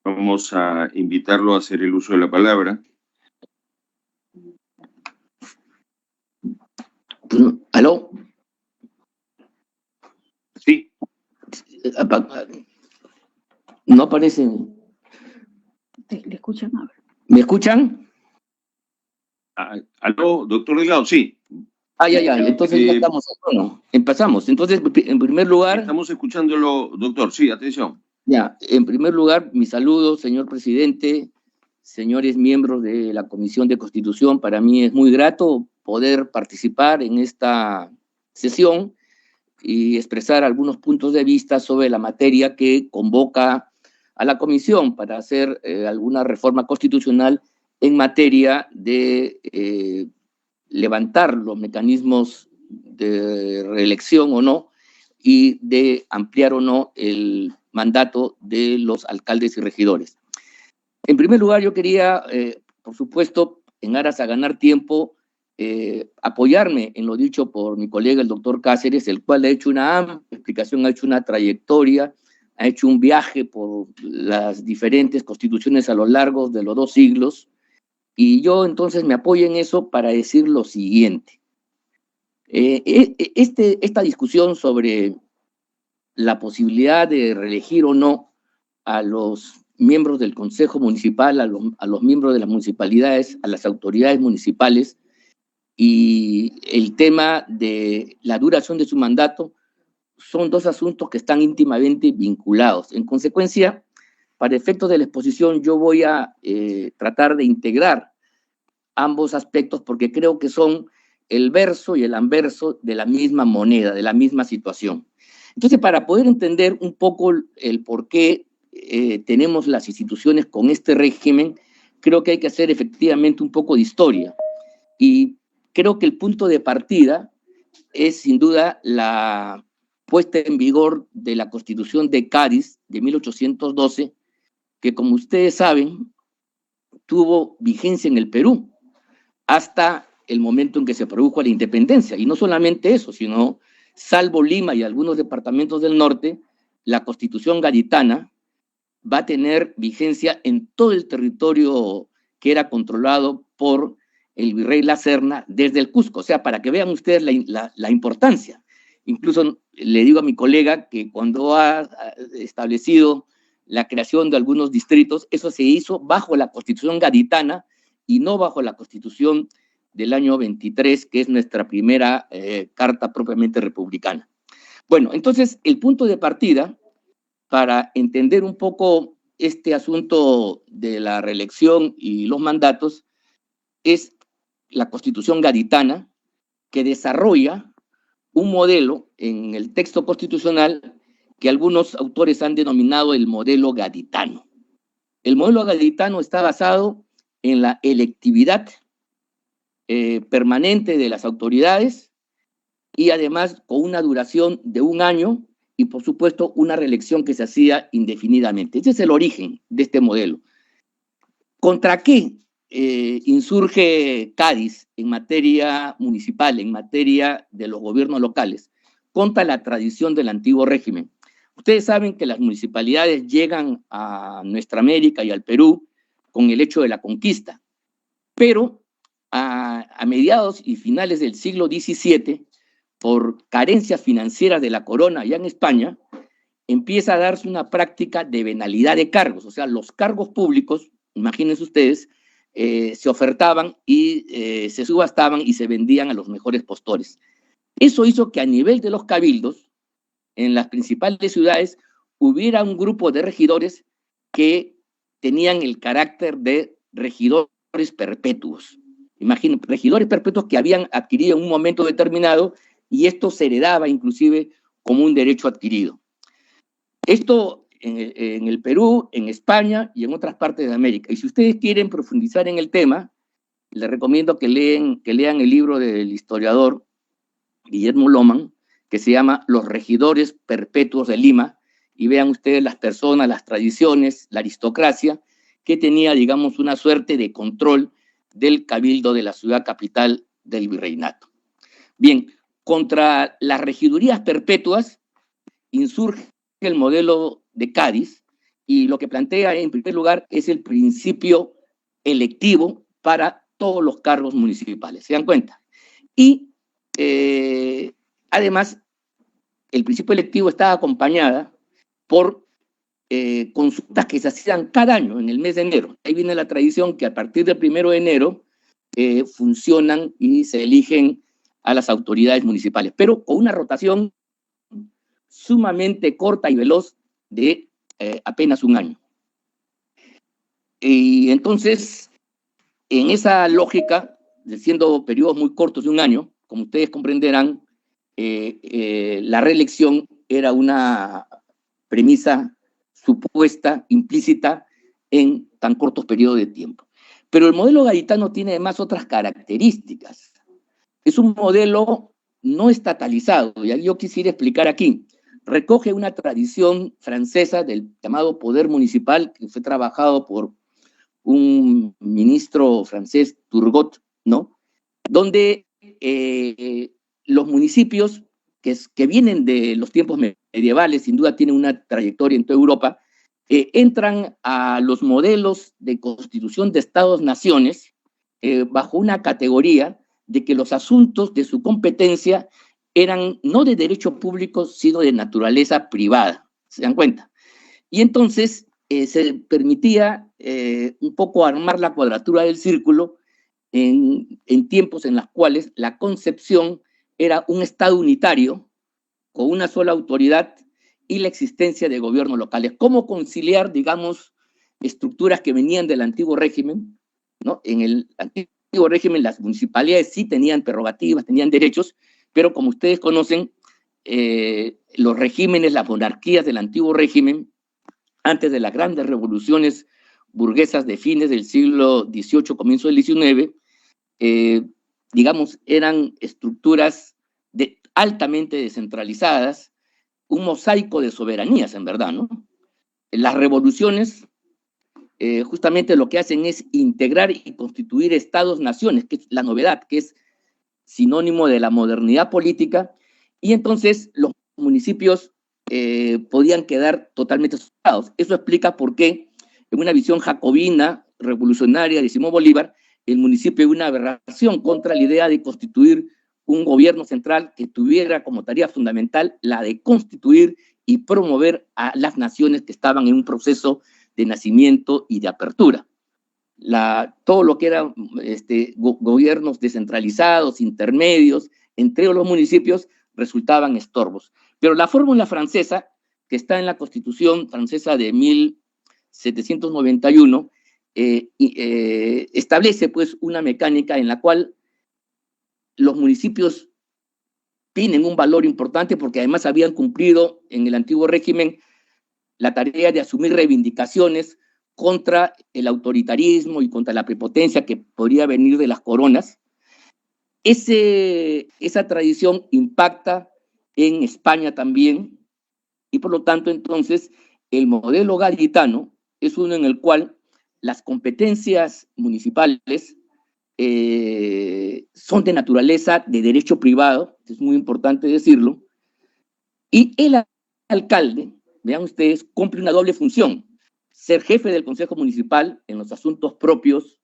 Vamos a invitarlo a hacer el uso de la palabra. ¿Aló? Sí. No aparecen. ¿Le escuchan ahora? ¿Me escuchan? ¿Aló, doctor Delgado? Sí. Ya. Entonces ya estamos. Bueno, empezamos. Entonces, en primer lugar. Estamos escuchándolo, doctor. Sí, atención. Ya, en primer lugar, mi saludo, señor presidente, señores miembros de la Comisión de Constitución. Para mí es muy grato poder participar en esta sesión y expresar algunos puntos de vista sobre la materia que convoca a la Comisión para hacer alguna reforma constitucional en materia de levantar los mecanismos de reelección o no y de ampliar o no el mandato de los alcaldes y regidores. En primer lugar, yo quería, por supuesto, en aras a ganar tiempo, apoyarme en lo dicho por mi colega, el doctor Cáceres, el cual ha hecho una amplia explicación, ha hecho una trayectoria, ha hecho un viaje por las diferentes constituciones a lo largo de los 2 siglos, y yo entonces me apoyo en eso para decir lo siguiente. Esta discusión sobre la posibilidad de reelegir o no a los miembros del Consejo Municipal, a los miembros de las municipalidades, a las autoridades municipales, y el tema de la duración de su mandato son 2 asuntos que están íntimamente vinculados. En consecuencia, para efectos de la exposición, yo voy a tratar de integrar ambos aspectos porque creo que son el verso y el anverso de la misma moneda, de la misma situación. Entonces, para poder entender un poco el por qué tenemos las instituciones con este régimen, creo que hay que hacer efectivamente un poco de historia. Y creo que el punto de partida es sin duda la puesta en vigor de la Constitución de Cádiz de 1812, que como ustedes saben, tuvo vigencia en el Perú hasta el momento en que se produjo la independencia. Y no solamente eso, sino, salvo Lima y algunos departamentos del norte, la Constitución gaditana va a tener vigencia en todo el territorio que era controlado por el virrey La Serna desde el Cusco. O sea, para que vean ustedes la importancia. Incluso le digo a mi colega que cuando ha establecido la creación de algunos distritos, eso se hizo bajo la Constitución gaditana y no bajo la Constitución del año 23, que es nuestra primera carta propiamente republicana. Bueno, entonces el punto de partida para entender un poco este asunto de la reelección y los mandatos es la Constitución gaditana, que desarrolla un modelo en el texto constitucional que algunos autores han denominado el modelo gaditano. El modelo gaditano está basado en la electividad permanente de las autoridades y además con una duración de 1 año y, por supuesto, una reelección que se hacía indefinidamente. Ese es el origen de este modelo. ¿Contra qué insurge Cádiz en materia municipal, en materia de los gobiernos locales? Contra la tradición del antiguo régimen. Ustedes saben que las municipalidades llegan a nuestra América y al Perú con el hecho de la conquista, pero a mediados y finales del siglo XVII, por carencias financieras de la corona allá en España, empieza a darse una práctica de venalidad de cargos, o sea, los cargos públicos, imagínense ustedes, se ofertaban y se subastaban y se vendían a los mejores postores. Eso hizo que a nivel de los cabildos, en las principales ciudades, hubiera un grupo de regidores que tenían el carácter de regidores perpetuos. Imaginen, regidores perpetuos que habían adquirido en un momento determinado y esto se heredaba inclusive como un derecho adquirido. Esto en el Perú, en España y en otras partes de América. Y si ustedes quieren profundizar en el tema, les recomiendo que lean el libro del historiador Guillermo Loman, que se llama Los regidores perpetuos de Lima, y vean ustedes las personas, las tradiciones, la aristocracia, que tenía, digamos, una suerte de control del cabildo de la ciudad capital del virreinato. Bien, contra las regidurías perpetuas insurge el modelo de Cádiz, y lo que plantea en primer lugar es el principio electivo para todos los cargos municipales, ¿se dan cuenta? Y además, el principio electivo está acompañada por consultas que se hacían cada año en el mes de enero. Ahí viene la tradición que a partir del 1 de enero funcionan y se eligen a las autoridades municipales, pero con una rotación sumamente corta y veloz de apenas 1 año. Y entonces, en esa lógica, siendo periodos muy cortos de 1 año, como ustedes comprenderán, la reelección era una premisa supuesta, implícita, en tan cortos periodos de tiempo. Pero el modelo gaditano tiene además otras características. Es un modelo no estatalizado, y yo quisiera explicar aquí. Recoge una tradición francesa del llamado poder municipal, que fue trabajado por un ministro francés, Turgot, ¿no? Donde los municipios que vienen de los tiempos medievales, sin duda tienen una trayectoria en toda Europa, entran a los modelos de constitución de Estados-naciones bajo una categoría de que los asuntos de su competencia eran no de derecho público, sino de naturaleza privada, ¿se dan cuenta? Y entonces se permitía un poco armar la cuadratura del círculo en tiempos en los cuales la concepción era un Estado unitario con una sola autoridad y la existencia de gobiernos locales. ¿Cómo conciliar, digamos, estructuras que venían del antiguo régimen, ¿no? En el antiguo régimen las municipalidades sí tenían prerrogativas, tenían derechos, pero como ustedes conocen, los regímenes, las monarquías del antiguo régimen, antes de las grandes revoluciones burguesas de fines del siglo XVIII, comienzo del XIX, digamos, eran estructuras altamente descentralizadas un mosaico de soberanías, en verdad, ¿no? Las revoluciones justamente lo que hacen es integrar y constituir estados-naciones, que es la novedad, que es sinónimo de la modernidad política, y entonces los municipios podían quedar totalmente asociados. Eso explica por qué, en una visión jacobina, revolucionaria de Simón Bolívar, el municipio es una aberración contra la idea de constituir un gobierno central que tuviera como tarea fundamental la de constituir y promover a las naciones que estaban en un proceso de nacimiento y de apertura. Todo lo que eran gobiernos descentralizados, intermedios, entre los municipios, resultaban estorbos. Pero la fórmula francesa, que está en la Constitución francesa de 1791, establece pues una mecánica en la cual los municipios tienen un valor importante porque además habían cumplido en el antiguo régimen la tarea de asumir reivindicaciones contra el autoritarismo y contra la prepotencia que podría venir de las coronas. Esa tradición impacta en España también, y por lo tanto entonces el modelo gaditano es uno en el cual las competencias municipales son de naturaleza de derecho privado, es muy importante decirlo, y el alcalde, vean ustedes, cumple una doble función: ser jefe del Consejo Municipal en los asuntos propios,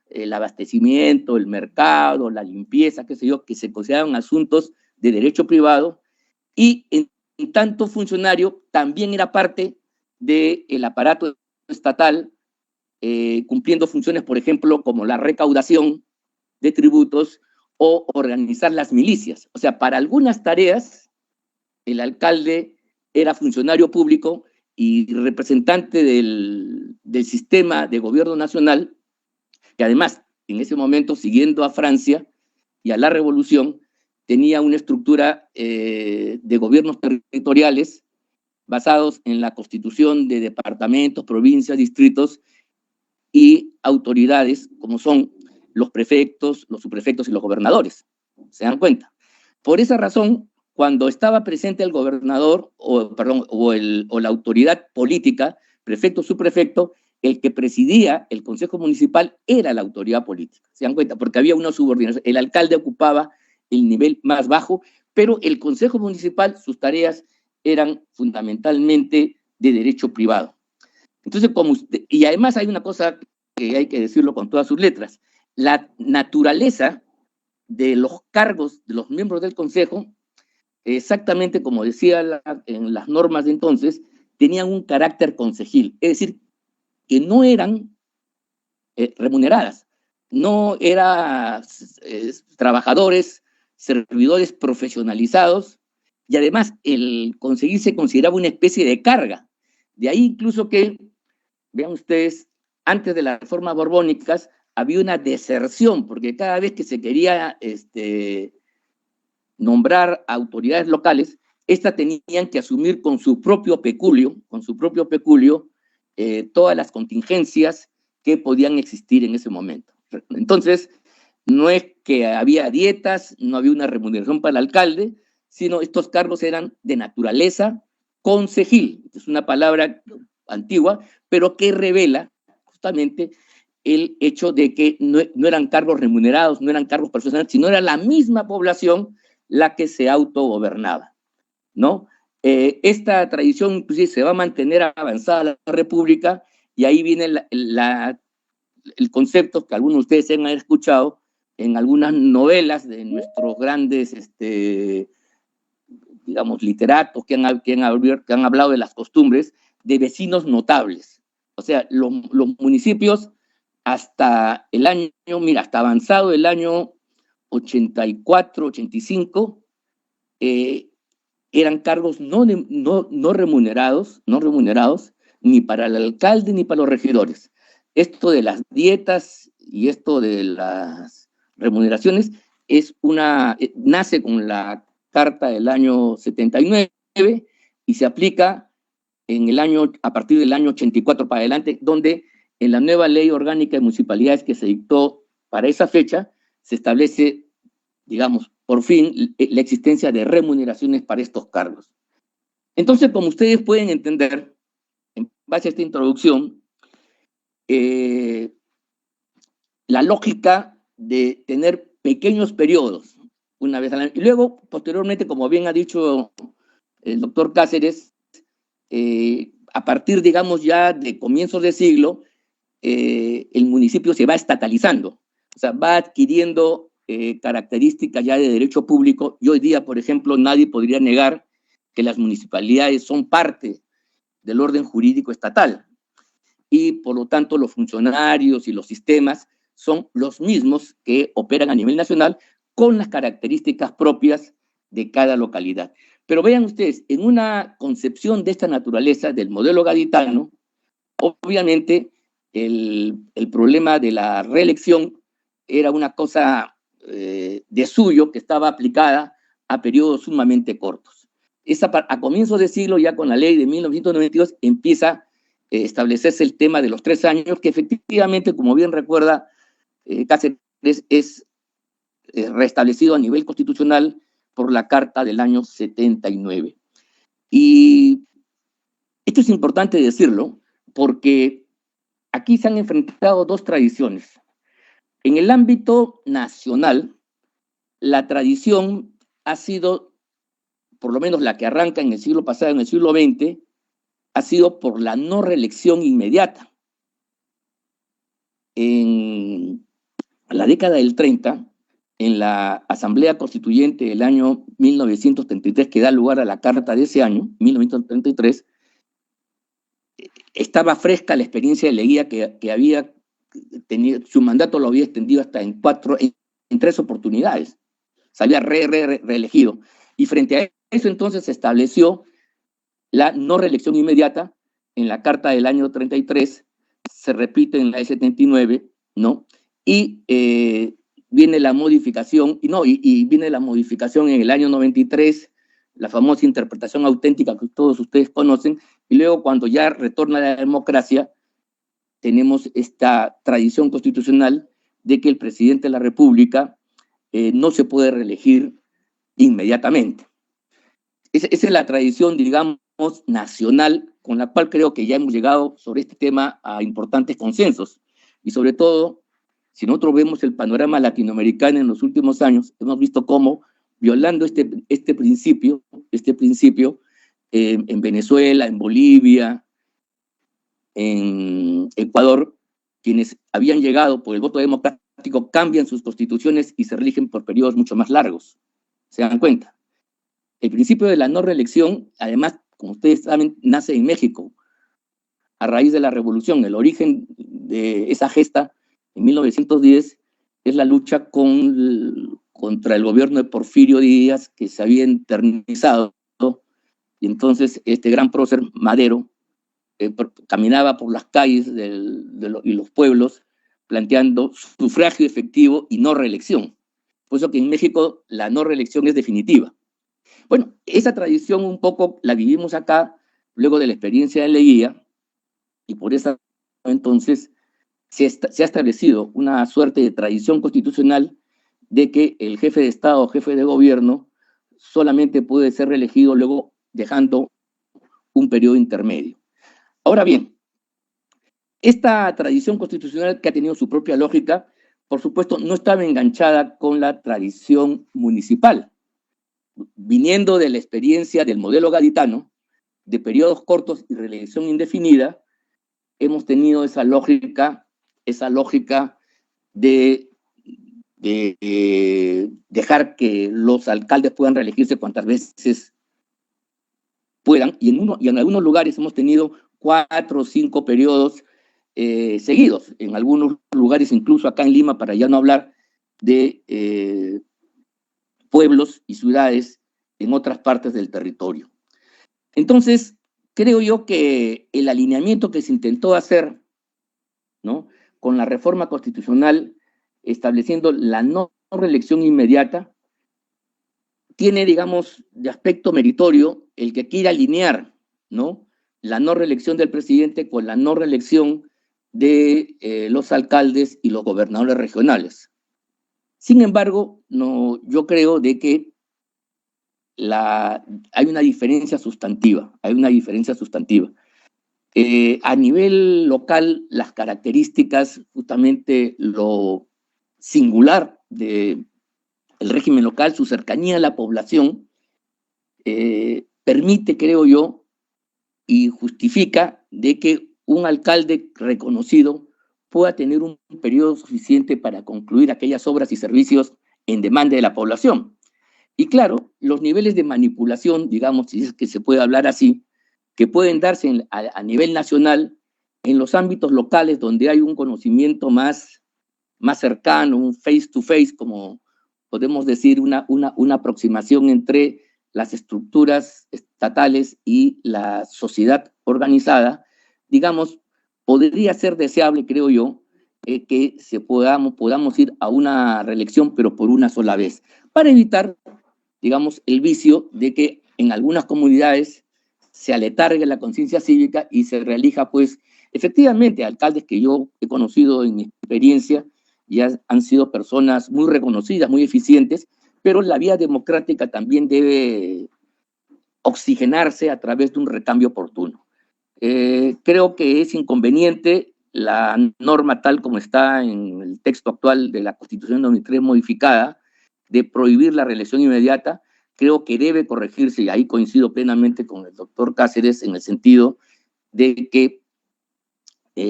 el abastecimiento, el mercado, la limpieza, qué sé yo, que se consideran asuntos de derecho privado, y en tanto funcionario también era parte del aparato estatal, cumpliendo funciones, por ejemplo, como la recaudación de tributos o organizar las milicias. O sea, para algunas tareas, el alcalde era funcionario público y representante del sistema de gobierno nacional, que además, en ese momento, siguiendo a Francia y a la Revolución, tenía una estructura de gobiernos territoriales basados en la constitución de departamentos, provincias, distritos y autoridades, como son los prefectos, los subprefectos y los gobernadores. ¿Se dan cuenta? Por esa razón, cuando estaba presente el gobernador, o la autoridad política, prefecto, subprefecto, el que presidía el Consejo Municipal era la autoridad política. ¿Se dan cuenta? Porque había una subordinación. El alcalde ocupaba el nivel más bajo, pero el Consejo Municipal, sus tareas eran fundamentalmente de derecho privado. Entonces, y además hay una cosa que hay que decirlo con todas sus letras: la naturaleza de los cargos de los miembros del Consejo, exactamente como decía en las normas de entonces, tenían un carácter concejil, es decir, que no eran remuneradas, no eran trabajadores, servidores profesionalizados, y además el concejil se consideraba una especie de carga. De ahí incluso que, vean ustedes, antes de las reformas borbónicas había una deserción, porque cada vez que se quería nombrar autoridades locales, estas tenían que asumir con su propio peculio, todas las contingencias que podían existir en ese momento. Entonces, no es que había dietas, no había una remuneración para el alcalde, sino estos cargos eran de naturaleza concejil. Es una palabra antigua, pero que revela justamente el hecho de que no eran cargos remunerados, no eran cargos profesionales, sino era la misma población la que se autogobernaba, ¿no? Esta tradición inclusive se va a mantener avanzada la República, y ahí viene el concepto que algunos de ustedes han escuchado en algunas novelas de nuestros grandes, digamos, literatos que han hablado de las costumbres de vecinos notables. O sea, los municipios hasta avanzado el año 84, 85, eran cargos no remunerados, ni para el alcalde ni para los regidores. Esto de las dietas y esto de las remuneraciones nace con la Carta del año 79 y se aplica a partir del año 84 para adelante, donde en la nueva ley orgánica de municipalidades que se dictó para esa fecha, se establece, digamos, por fin, la existencia de remuneraciones para estos cargos. Entonces, como ustedes pueden entender, en base a esta introducción, la lógica de tener pequeños periodos una vez al año. Y luego, posteriormente, como bien ha dicho el doctor Cáceres, a partir, digamos, ya de comienzos de siglo, el municipio se va estatalizando, o sea, va adquiriendo características ya de derecho público, y hoy día, por ejemplo, nadie podría negar que las municipalidades son parte del orden jurídico estatal, y por lo tanto los funcionarios y los sistemas son los mismos que operan a nivel nacional con las características propias de cada localidad. Pero vean ustedes, en una concepción de esta naturaleza del modelo gaditano, obviamente el problema de la reelección era una cosa de suyo que estaba aplicada a periodos sumamente cortos. A comienzos de siglo, ya con la ley de 1992, empieza a establecerse el tema de los 3 años, que efectivamente, como bien recuerda Cáceres, es restablecido a nivel constitucional por la Carta del año 79. Y esto es importante decirlo, porque aquí se han enfrentado 2 tradiciones. En el ámbito nacional, la tradición ha sido, por lo menos la que arranca en el siglo pasado, en el siglo XX, ha sido por la no reelección inmediata. En la década del 30, en la Asamblea Constituyente del año 1933, que da lugar a la Carta de ese año, 1933, estaba fresca la experiencia de Leguía, que había tenido, su mandato lo había extendido hasta en 3 oportunidades. Se había reelegido. Y frente a eso entonces se estableció la no reelección inmediata en la Carta del año 33, se repite en la de 79, ¿no? Y viene la modificación, y viene la modificación en el año 93, la famosa interpretación auténtica que todos ustedes conocen, y luego cuando ya retorna la democracia, tenemos esta tradición constitucional de que el presidente de la República no se puede reelegir inmediatamente. Esa es la tradición, digamos, nacional, con la cual creo que ya hemos llegado sobre este tema a importantes consensos. Y sobre todo, si nosotros vemos el panorama latinoamericano en los últimos años, hemos visto cómo, violando este principio, en Venezuela, en Bolivia, en Ecuador, quienes habían llegado por el voto democrático cambian sus constituciones y se reeligen por periodos mucho más largos. ¿Se dan cuenta? El principio de la no reelección, además, como ustedes saben, nace en México, a raíz de la revolución. El origen de esa gesta, en 1910, es la lucha contra el gobierno de Porfirio Díaz, que se había eternizado, y entonces este gran prócer Madero caminaba por las calles y los pueblos planteando sufragio efectivo y no reelección. Por eso que en México la no reelección es definitiva. Bueno, esa tradición un poco la vivimos acá, luego de la experiencia de Leguía, y por eso entonces se ha establecido una suerte de tradición constitucional de que el jefe de Estado o jefe de gobierno solamente puede ser reelegido luego dejando un periodo intermedio. Ahora bien, esta tradición constitucional, que ha tenido su propia lógica, por supuesto, no estaba enganchada con la tradición municipal. Viniendo de la experiencia del modelo gaditano, de periodos cortos y reelección indefinida, hemos tenido esa lógica de dejar que los alcaldes puedan reelegirse cuantas veces puedan, y en algunos lugares hemos tenido 4 o 5 periodos seguidos, en algunos lugares, incluso acá en Lima, para ya no hablar de pueblos y ciudades en otras partes del territorio. Entonces, creo yo que el alineamiento que se intentó hacer, ¿no?, con la reforma constitucional, estableciendo la no reelección inmediata, tiene, digamos, de aspecto meritorio el que quiera alinear, ¿no?, la no reelección del presidente con la no reelección de los alcaldes y los gobernadores regionales. Sin embargo, yo creo de que hay una diferencia sustantiva, A nivel local, las características, justamente lo singular del régimen local, su cercanía a la población, permite, creo yo, y justifica de que un alcalde reconocido pueda tener un periodo suficiente para concluir aquellas obras y servicios en demanda de la población. Y claro, los niveles de manipulación, digamos, si es que se puede hablar así, que pueden darse a nivel nacional, en los ámbitos locales donde hay un conocimiento más cercano, un face to face, como podemos decir, una aproximación entre las estructuras estatales y la sociedad organizada, digamos, podría ser deseable, creo yo, que podamos ir a una reelección, pero por una sola vez, para evitar, digamos, el vicio de que en algunas comunidades se aletargue la conciencia cívica y se reelija, pues, efectivamente, alcaldes que yo he conocido en mi experiencia ya han sido personas muy reconocidas, muy eficientes, pero la vía democrática también debe oxigenarse a través de un recambio oportuno. Creo que es inconveniente la norma tal como está en el texto actual de la Constitución 2003 modificada, de prohibir la reelección inmediata. Creo que debe corregirse, y ahí coincido plenamente con el doctor Cáceres, en el sentido de que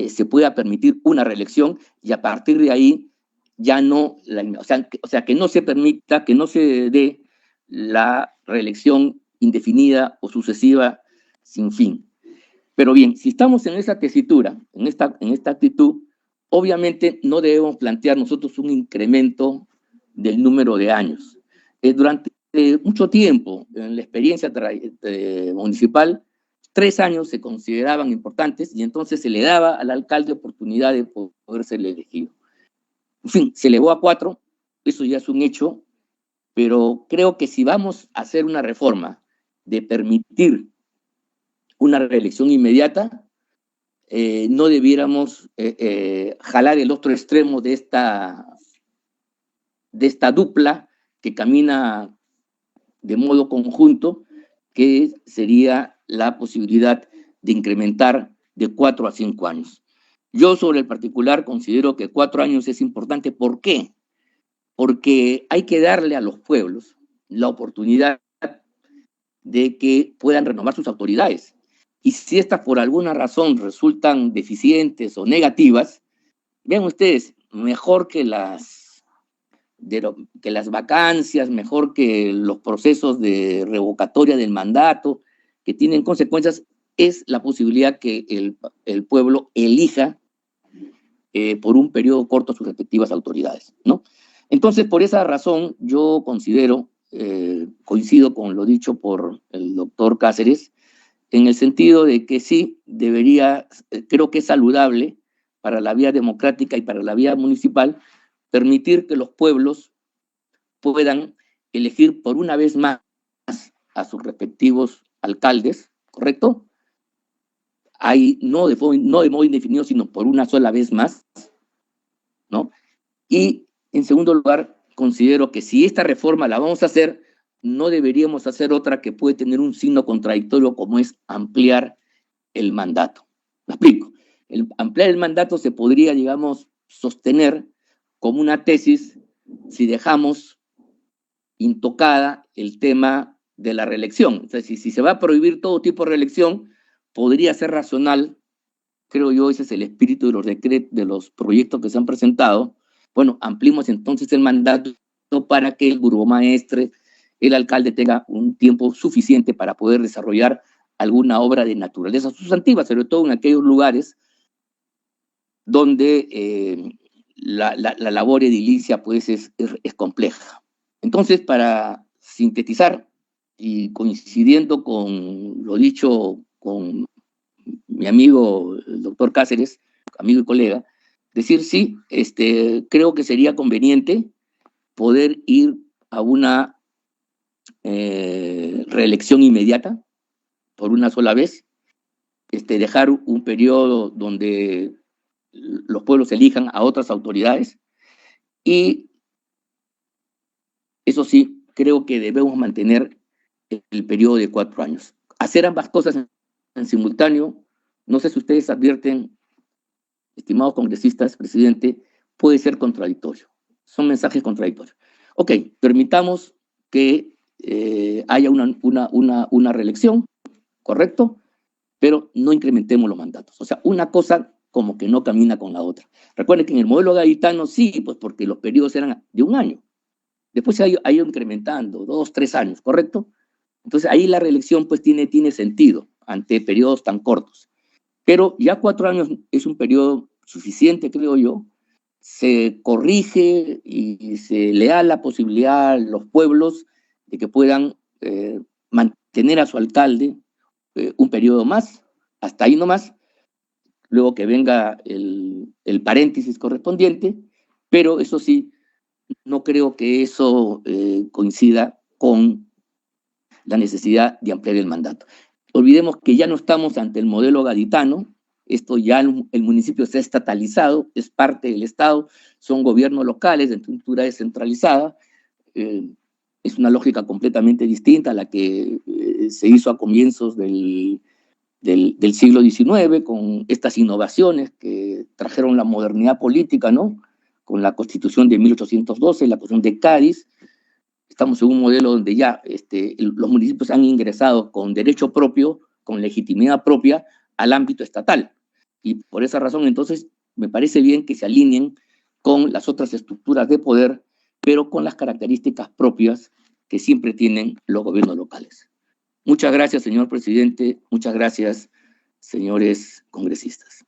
se pueda permitir una reelección y a partir de ahí ya no, o sea, que no se permita, que no se dé la reelección indefinida o sucesiva sin fin. Pero bien, si estamos en esa tesitura, en esta actitud, obviamente no debemos plantear nosotros un incremento del número de años. Durante mucho tiempo, en la experiencia municipal, 3 años se consideraban importantes y entonces se le daba al alcalde oportunidad de poder ser elegido. En fin, se elevó a 4, eso ya es un hecho, pero creo que si vamos a hacer una reforma de permitir una reelección inmediata, no debiéramos jalar el otro extremo de esta dupla que camina de modo conjunto, que sería la posibilidad de incrementar de 4 a 5 años. Yo sobre el particular considero que 4 años es importante. ¿Por qué? Porque hay que darle a los pueblos la oportunidad de que puedan renovar sus autoridades. Y si estas por alguna razón resultan deficientes o negativas, vean ustedes, mejor que las vacancias, mejor que los procesos de revocatoria del mandato, que tienen consecuencias, es la posibilidad que el pueblo elija por un periodo corto sus respectivas autoridades, ¿no? Entonces, por esa razón, yo considero, coincido con lo dicho por el doctor Cáceres, en el sentido de que sí, creo que es saludable para la vía democrática y para la vía municipal, permitir que los pueblos puedan elegir por una vez más a sus respectivos alcaldes, ¿correcto? Ahí no de modo indefinido, sino por una sola vez más, ¿no? Y en segundo lugar, considero que si esta reforma la vamos a hacer, no deberíamos hacer otra que puede tener un signo contradictorio, como es ampliar el mandato. ¿Me explico? Ampliar el mandato se podría, digamos, sostener como una tesis si dejamos intocada el tema de la reelección. O sea, si se va a prohibir todo tipo de reelección, podría ser racional, creo yo, ese es el espíritu de los decretos, de los proyectos que se han presentado. Bueno, ampliemos entonces el mandato para que el burgomaestre, el alcalde, tenga un tiempo suficiente para poder desarrollar alguna obra de naturaleza sustantiva, sobre todo en aquellos lugares donde la labor edilicia pues es compleja. Entonces, para sintetizar y coincidiendo con lo dicho con mi amigo el doctor Cáceres, amigo y colega, decir sí, creo que sería conveniente poder ir a una reelección inmediata por una sola vez, dejar un periodo donde los pueblos elijan a otras autoridades y eso sí, creo que debemos mantener el periodo de 4 años. Hacer ambas cosas en simultáneo, no sé si ustedes advierten, estimados congresistas, presidente, puede ser contradictorio. Son mensajes contradictorios. Ok, permitamos que haya una reelección, ¿correcto? Pero no incrementemos los mandatos. O sea, una cosa como que no camina con la otra. Recuerden que en el modelo gaditano sí, pues porque los periodos eran de 1 año. Después se ha ido incrementando, 2, 3 años, ¿correcto? Entonces ahí la reelección pues tiene sentido ante periodos tan cortos. Pero ya 4 años es un periodo suficiente, creo yo. Se corrige y se le da la posibilidad a los pueblos de que puedan mantener a su alcalde un periodo más, hasta ahí nomás, luego que venga el paréntesis correspondiente, pero eso sí, no creo que eso coincida con la necesidad de ampliar el mandato. Olvidemos que ya no estamos ante el modelo gaditano, esto ya el municipio se ha estatalizado, es parte del Estado, son gobiernos locales de estructura descentralizada, es una lógica completamente distinta a la que se hizo a comienzos del siglo XIX, con estas innovaciones que trajeron la modernidad política, ¿no? Con la Constitución de 1812, la Constitución de Cádiz. Estamos en un modelo donde ya los municipios han ingresado con derecho propio, con legitimidad propia, al ámbito estatal. Y por esa razón, entonces, me parece bien que se alineen con las otras estructuras de poder, pero con las características propias que siempre tienen los gobiernos locales. Muchas gracias, señor presidente. Muchas gracias, señores congresistas.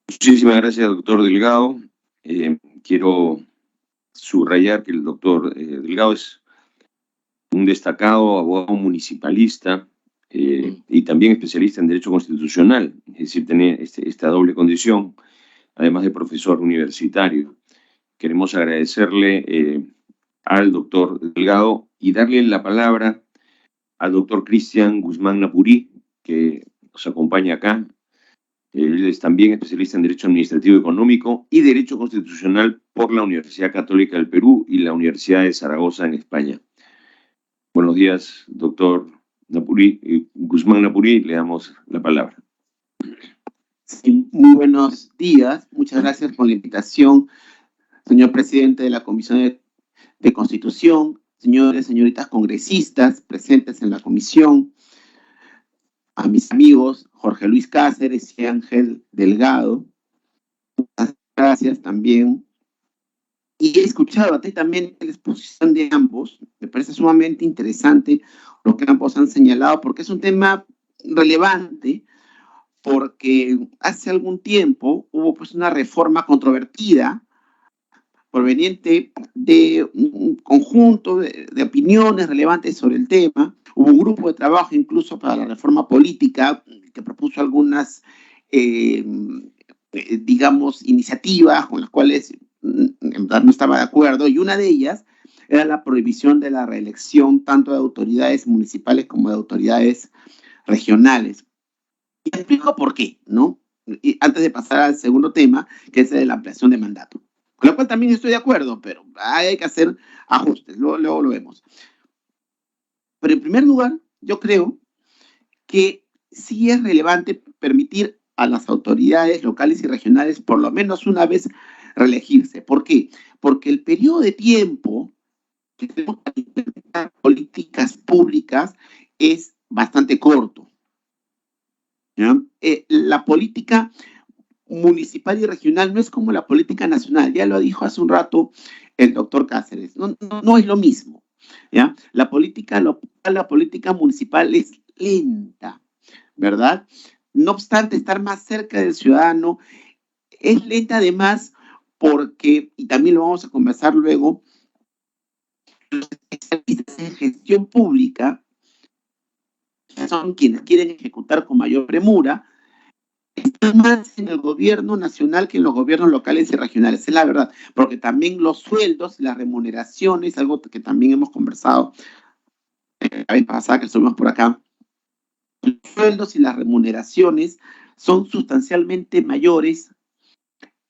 Muchísimas gracias, doctor Delgado. Quiero subrayar que el doctor Delgado es un destacado abogado municipalista y también especialista en Derecho Constitucional, es decir, tiene esta doble condición, además de profesor universitario. Queremos agradecerle al doctor Delgado y darle la palabra al doctor Cristian Guzmán Napurí, que nos acompaña acá. Él es también especialista en Derecho Administrativo y Económico y Derecho Constitucional por la Universidad Católica del Perú y la Universidad de Zaragoza en España. Buenos días, doctor Napurí, Guzmán Napurí, le damos la palabra. Sí, muy buenos días, muchas gracias por la invitación, señor presidente de la Comisión de Constitución, señores, señoritas congresistas presentes en la comisión, a mis amigos Jorge Luis Cáceres y Ángel Delgado, muchas gracias también. Y he escuchado atentamente la exposición de ambos, me parece sumamente interesante lo que ambos han señalado, porque es un tema relevante, porque hace algún tiempo hubo pues una reforma controvertida proveniente de un conjunto de opiniones relevantes sobre el tema. Hubo un grupo de trabajo incluso para la reforma política que propuso algunas, digamos, iniciativas con las cuales en verdad no estaba de acuerdo, y una de ellas era la prohibición de la reelección tanto de autoridades municipales como de autoridades regionales. Y explico por qué, ¿no? Y antes de pasar al segundo tema, que es el de la ampliación de mandato. Con lo cual también estoy de acuerdo, pero hay que hacer ajustes, luego lo vemos. Pero en primer lugar, yo creo que sí es relevante permitir a las autoridades locales y regionales por lo menos una vez reelegirse. ¿Por qué? Porque el periodo de tiempo que tenemos para implementar políticas públicas es bastante corto. La política municipal y regional no es como la política nacional, ya lo dijo hace un rato el doctor Cáceres, no es lo mismo, ¿ya? La política local, la política municipal es lenta, ¿verdad? No obstante estar más cerca del ciudadano, es lenta además porque, y también lo vamos a conversar luego, los especialistas en gestión pública son quienes quieren ejecutar con mayor premura, están más en el gobierno nacional que en los gobiernos locales y regionales, es la verdad, porque también los sueldos y las remuneraciones, algo que también hemos conversado la vez pasada que estuvimos por acá, los sueldos y las remuneraciones son sustancialmente mayores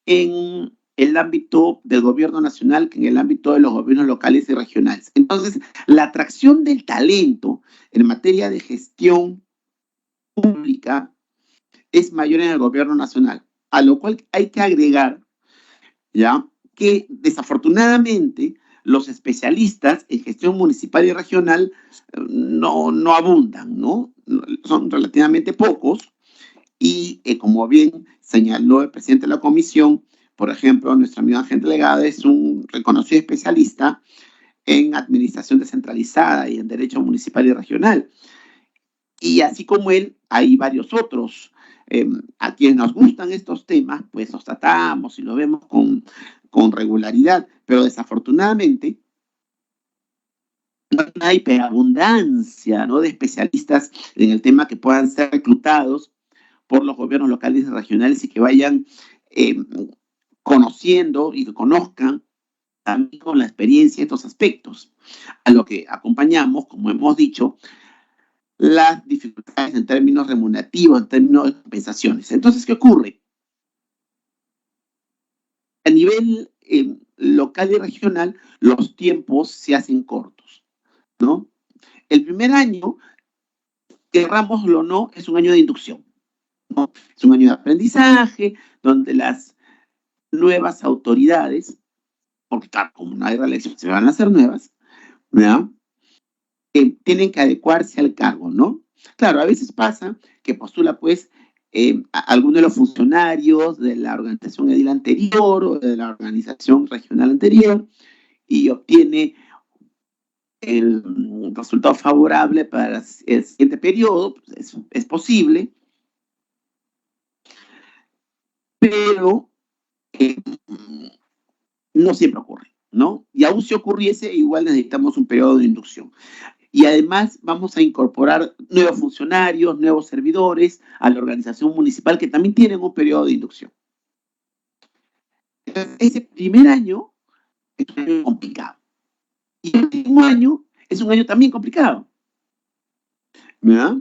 en el ámbito del gobierno nacional que en el ámbito de los gobiernos locales y regionales. Entonces, la atracción del talento en materia de gestión pública es mayor en el gobierno nacional, a lo cual hay que agregar, ¿ya?, que desafortunadamente los especialistas en gestión municipal y regional no abundan, ¿no? Son relativamente pocos y como bien señaló el presidente de la comisión, por ejemplo, nuestro amigo Ángel Delegado es un reconocido especialista en administración descentralizada y en derecho municipal y regional. Y así como él, hay varios otros. A quienes nos gustan estos temas, pues los tratamos y los vemos con regularidad, pero desafortunadamente no hay hiperabundancia, ¿no?, de especialistas en el tema que puedan ser reclutados por los gobiernos locales y regionales y que vayan conociendo y que conozcan también con la experiencia estos aspectos, a lo que acompañamos, como hemos dicho, las dificultades en términos remunerativos, en términos de compensaciones. Entonces, ¿qué ocurre? A nivel local y regional, los tiempos se hacen cortos, ¿no? El primer año, querrámoslo o no, es un año de inducción, ¿no? Es un año de aprendizaje, donde las nuevas autoridades, porque claro, como no hay reelección, se van a hacer nuevas, ¿verdad?, tienen que adecuarse al cargo, ¿no? Claro, a veces pasa que postula, pues, a alguno de los funcionarios de la organización edil anterior o de la organización regional anterior y obtiene el resultado favorable para el siguiente periodo, pues es posible, pero no siempre ocurre, ¿no? Y aún si ocurriese, igual necesitamos un periodo de inducción. Y además vamos a incorporar nuevos funcionarios, nuevos servidores a la organización municipal que también tienen un periodo de inducción. Entonces, ese primer año es un año complicado. Y el último año es un año también complicado, ¿verdad?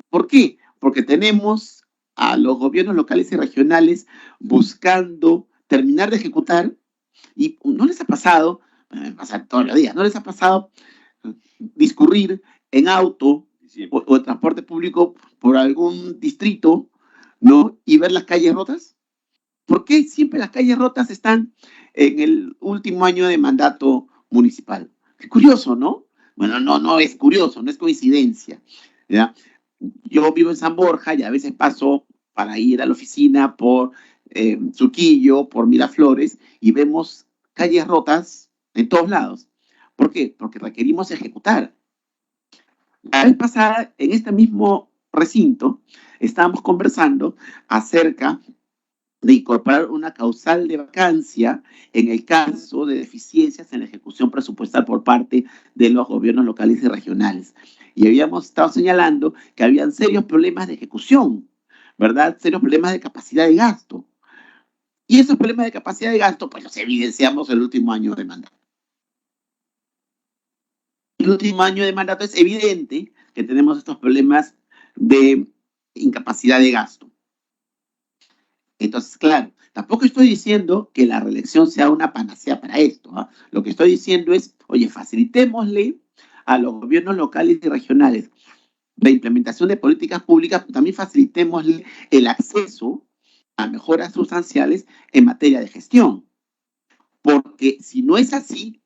¿Por qué? Porque tenemos a los gobiernos locales y regionales buscando terminar de ejecutar y no les ha pasado, pasa todos los días, no les ha pasado discurrir en auto o transporte público por algún distrito, ¿no?, y ver las calles rotas. ¿Por qué siempre las calles rotas están en el último año de mandato municipal? Qué curioso, ¿no? Bueno, no es curioso, no es coincidencia, ¿ya? Yo vivo en San Borja y a veces paso para ir a la oficina por Surquillo, por Miraflores, y vemos calles rotas en todos lados. ¿Por qué? Porque requerimos ejecutar. La vez pasada, en este mismo recinto, estábamos conversando acerca de incorporar una causal de vacancia en el caso de deficiencias en la ejecución presupuestal por parte de los gobiernos locales y regionales. Y habíamos estado señalando que habían serios problemas de ejecución, ¿verdad? Serios problemas de capacidad de gasto. Y esos problemas de capacidad de gasto, pues los evidenciamos el último año de mandato. El último año de mandato es evidente que tenemos estos problemas de incapacidad de gasto. Entonces, claro, tampoco estoy diciendo que la reelección sea una panacea para esto, ¿eh? Lo que estoy diciendo es, oye, facilitémosle a los gobiernos locales y regionales la implementación de políticas públicas, pero también facilitémosle el acceso a mejoras sustanciales en materia de gestión. Porque si no es así,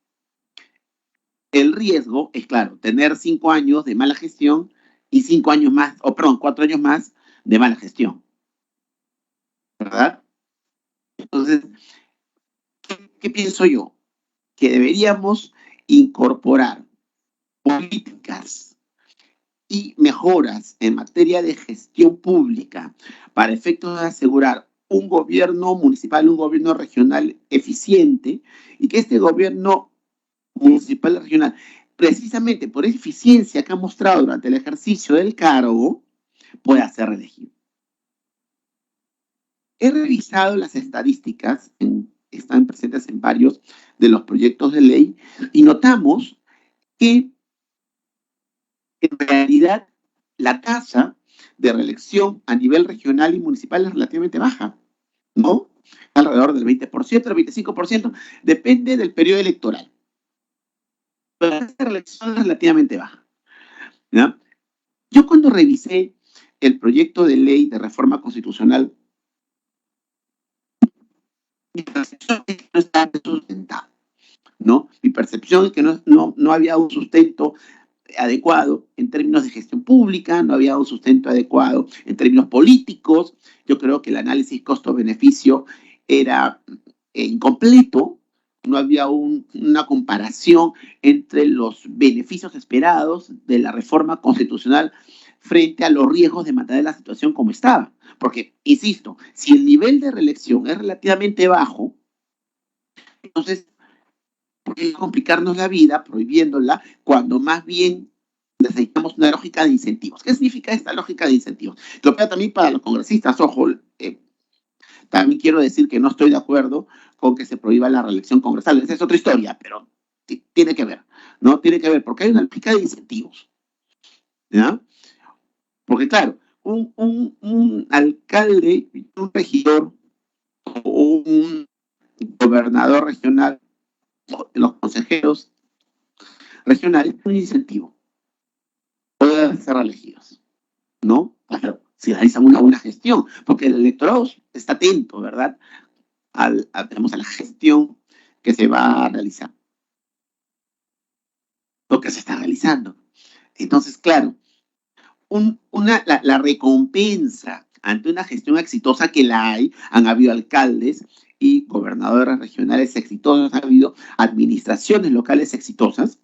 el riesgo es, claro, tener 5 años de mala gestión y 5 años más, o perdón, 4 años más de mala gestión. ¿Verdad? Entonces, ¿qué pienso yo? Que deberíamos incorporar políticas y mejoras en materia de gestión pública para efectos de asegurar un gobierno municipal, un gobierno regional eficiente y que este gobierno municipal y regional, precisamente por esa eficiencia que ha mostrado durante el ejercicio del cargo, pueda ser reelegido. He revisado las estadísticas, están presentes en varios de los proyectos de ley, y notamos que en realidad la tasa de reelección a nivel regional y municipal es relativamente baja, ¿no? alrededor del 20%, del 25%, depende del periodo electoral. Pero esta reelección es relativamente baja, ¿ya? Yo cuando revisé el proyecto de ley de reforma constitucional, mi percepción es que no está sustentado, ¿no? Mi percepción es que no había un sustento adecuado en términos de gestión pública, no había un sustento adecuado en términos políticos. Yo creo que el análisis costo-beneficio era incompleto, no había una comparación entre los beneficios esperados de la reforma constitucional frente a los riesgos de mantener la situación como estaba. Porque, insisto, si el nivel de reelección es relativamente bajo, entonces, ¿por qué complicarnos la vida prohibiéndola cuando más bien necesitamos una lógica de incentivos? ¿Qué significa esta lógica de incentivos? Lo que también para los congresistas, ojo, también quiero decir que no estoy de acuerdo con que se prohíba la reelección congresal. Esa es otra historia, pero tiene que ver, ¿no? Tiene que ver, porque hay una lógica de incentivos, ¿ya? Porque claro, un alcalde, un regidor o un gobernador regional, los consejeros regionales, un incentivo poder ser elegidos, ¿no? Claro, si realizan una buena gestión, porque el electorado está atento, ¿verdad? A la gestión que se va a realizar, lo que se está realizando. Entonces, claro, la recompensa ante una gestión exitosa que la hay, han habido alcaldes y gobernadores regionales exitosos, ha habido administraciones locales exitosas,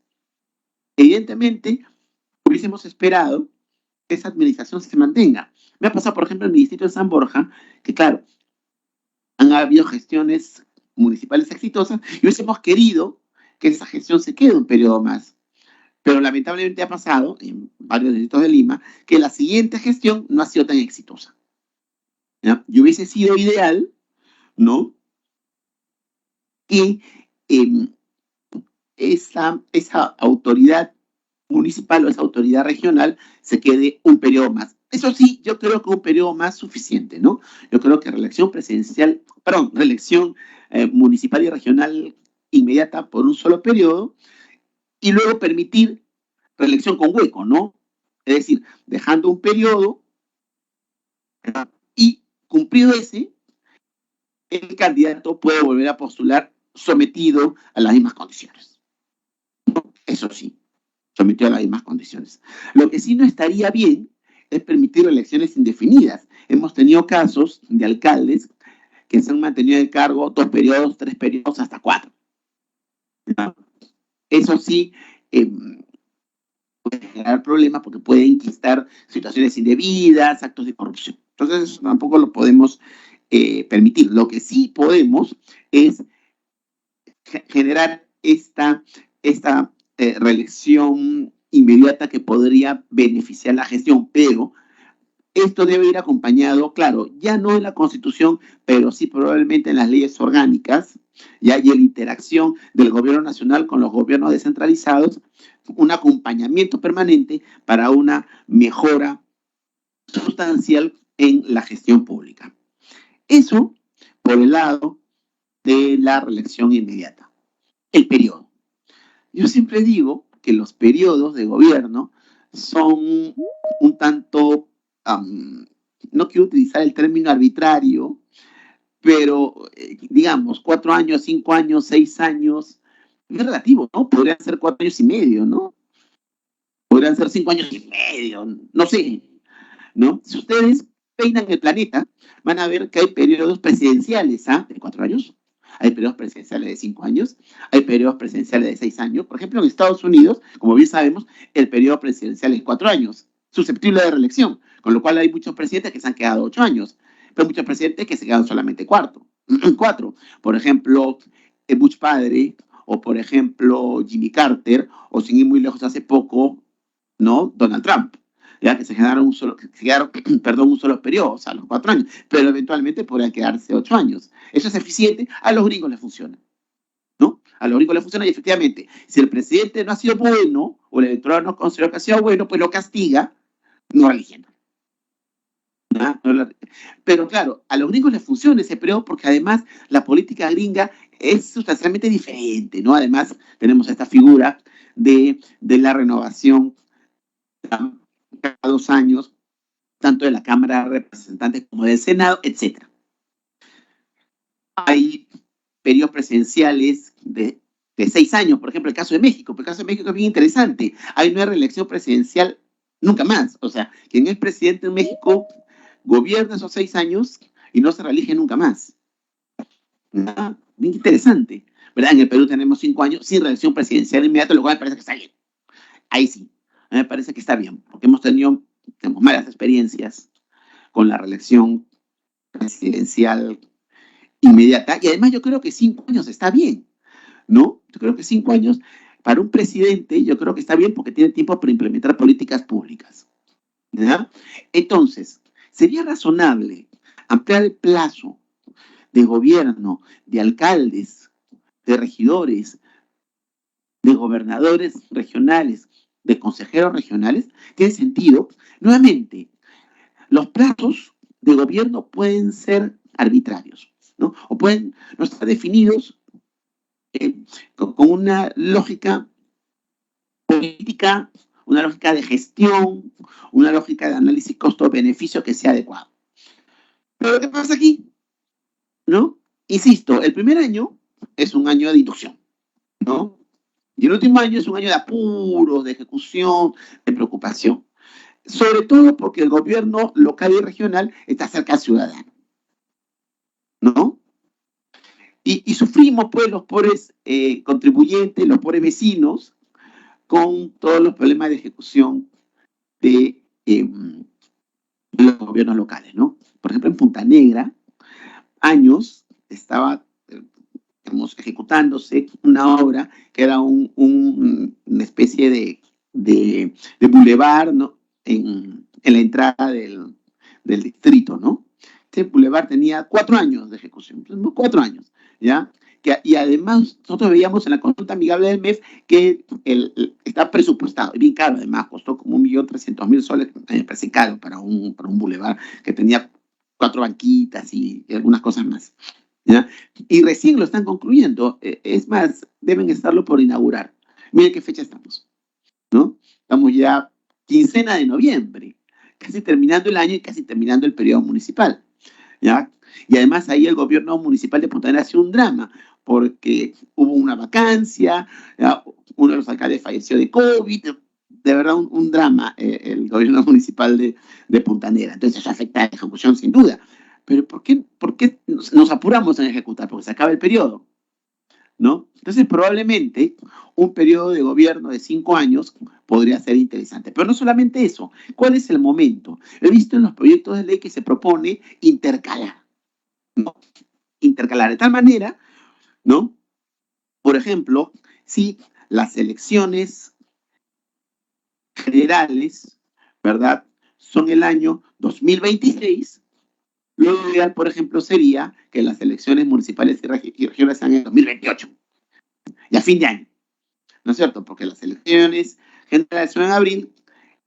evidentemente hubiésemos esperado que esa administración se mantenga. Me ha pasado, por ejemplo, en mi distrito de San Borja, que claro, han habido gestiones municipales exitosas y hubiésemos querido que esa gestión se quede un periodo más. Pero lamentablemente ha pasado en varios distritos de Lima que la siguiente gestión no ha sido tan exitosa, ¿ya? Y hubiese sido ideal, ¿no?, que esa autoridad municipal o esa autoridad regional se quede un periodo más. Eso sí, yo creo que un periodo más suficiente, ¿no? Yo creo que reelección municipal y regional inmediata por un solo periodo y luego permitir reelección con hueco, ¿no? Es decir, dejando un periodo y cumplido ese, el candidato puede volver a postular sometido a las mismas condiciones, ¿no? Eso sí, sometido a las mismas condiciones. Lo que sí no estaría bien es permitir elecciones indefinidas. Hemos tenido casos de alcaldes que se han mantenido en el cargo 2 periodos, 3 periodos, hasta 4. ¿No? Eso sí puede generar problemas porque puede enquistar situaciones indebidas, actos de corrupción. Entonces eso tampoco lo podemos permitir. Lo que sí podemos es generar esta reelección inmediata que podría beneficiar la gestión, pero esto debe ir acompañado, claro, ya no en la Constitución, pero sí probablemente en las leyes orgánicas, ya, y en la interacción del gobierno nacional con los gobiernos descentralizados, un acompañamiento permanente para una mejora sustancial en la gestión pública. Eso por el lado de la reelección inmediata. El periodo. Yo siempre digo que los periodos de gobierno son un tanto, no quiero utilizar el término arbitrario, pero digamos 4 años, 5 años, 6 años, es relativo, ¿no? Podrían ser 4 años y medio, ¿no? Podrían ser 5 años y medio, no sé, ¿no? Si ustedes peinan el planeta, van a ver que hay periodos presidenciales, de 4 años, hay periodos presidenciales de 5 años, hay periodos presidenciales de 6 años. Por ejemplo, en Estados Unidos, como bien sabemos, el periodo presidencial es 4 años, susceptible de reelección, con lo cual hay muchos presidentes que se han quedado 8 años, pero muchos presidentes que se quedan solamente 4. Por ejemplo, Bush padre, o por ejemplo, Jimmy Carter, o sin ir muy lejos hace poco, ¿no?, Donald Trump, ya que se quedaron un solo periodo, o sea, los 4 años, pero eventualmente podrían quedarse 8 años. Eso es eficiente, a los gringos les funciona, ¿no? A los gringos les funciona y efectivamente, si el presidente no ha sido bueno, o el electorado no considera que ha sido bueno, pues lo castiga no eligiendo. ¿no? Pero claro, a los gringos les funciona ese periodo porque además la política gringa es sustancialmente diferente, ¿no? Además tenemos esta figura de la renovación cada 2 años, tanto de la Cámara de Representantes como del Senado, etc. Hay periodos presidenciales de 6 años, por ejemplo, el caso de México. El caso de México es bien interesante. Ahí no hay reelección presidencial nunca más. O sea, quien es presidente en México gobierna esos 6 años y no se reelige nunca más. ¿No? Bien interesante, ¿verdad? En el Perú tenemos 5 años sin reelección presidencial inmediata, lo cual me parece que está bien. Ahí sí, a mí me parece que está bien, porque tenemos malas experiencias con la reelección presidencial inmediata, y además yo creo que 5 años está bien, ¿no? Yo creo que 5 años para un presidente, yo creo que está bien porque tiene tiempo para implementar políticas públicas, ¿verdad? Entonces, sería razonable ampliar el plazo de gobierno, de alcaldes, de regidores, de gobernadores regionales, de consejeros regionales. Tiene sentido. Nuevamente, los plazos de gobierno pueden ser arbitrarios, ¿no? O pueden no estar definidos con una lógica política, una lógica de gestión, una lógica de análisis costo-beneficio que sea adecuado. Pero ¿qué pasa aquí? ¿No? Insisto, el primer año es un año de inducción, ¿no? Y el último año es un año de apuros, de ejecución, de preocupación. Sobre todo porque el gobierno local y regional está cerca al ciudadano, ¿no? Y sufrimos, pues, los pobres contribuyentes, los pobres vecinos, con todos los problemas de ejecución de los gobiernos locales, ¿no? Por ejemplo, en Punta Negra, años estaba ejecutándose una obra que era una especie de bulevar, ¿no? En la entrada del distrito, ¿no? Este bulevar tenía 4 años de ejecución, 4 años, ¿ya? Y además nosotros veíamos en la consulta amigable del MEF que está presupuestado, y bien caro además, costó como 1.300.000 soles, me parece caro para un bulevar que tenía 4 banquitas y algunas cosas más, ¿ya? Y recién lo están concluyendo, es más, deben estarlo por inaugurar. Miren qué fecha estamos, ¿no? Estamos ya quincena de noviembre, casi terminando el año y casi terminando el periodo municipal, ¿ya? Y además ahí el gobierno municipal de Punta Negra hace un drama, porque hubo una vacancia, ¿ya? Uno de los alcaldes falleció de COVID, de verdad un drama el gobierno municipal de Punta Negra. Entonces eso afecta a la ejecución sin duda. Pero ¿por qué nos apuramos en ejecutar? Porque se acaba el periodo, ¿no? Entonces probablemente un periodo de gobierno de 5 años podría ser interesante. Pero no solamente eso. ¿Cuál es el momento? He visto en los proyectos de ley que se propone intercalar, ¿no? Intercalar de tal manera, ¿no? Por ejemplo, si las elecciones generales, ¿verdad?, son el año 2026, lo ideal, por ejemplo, sería que las elecciones municipales y regionales sean en 2028, y a fin de año, ¿no es cierto? Porque las elecciones generales son en abril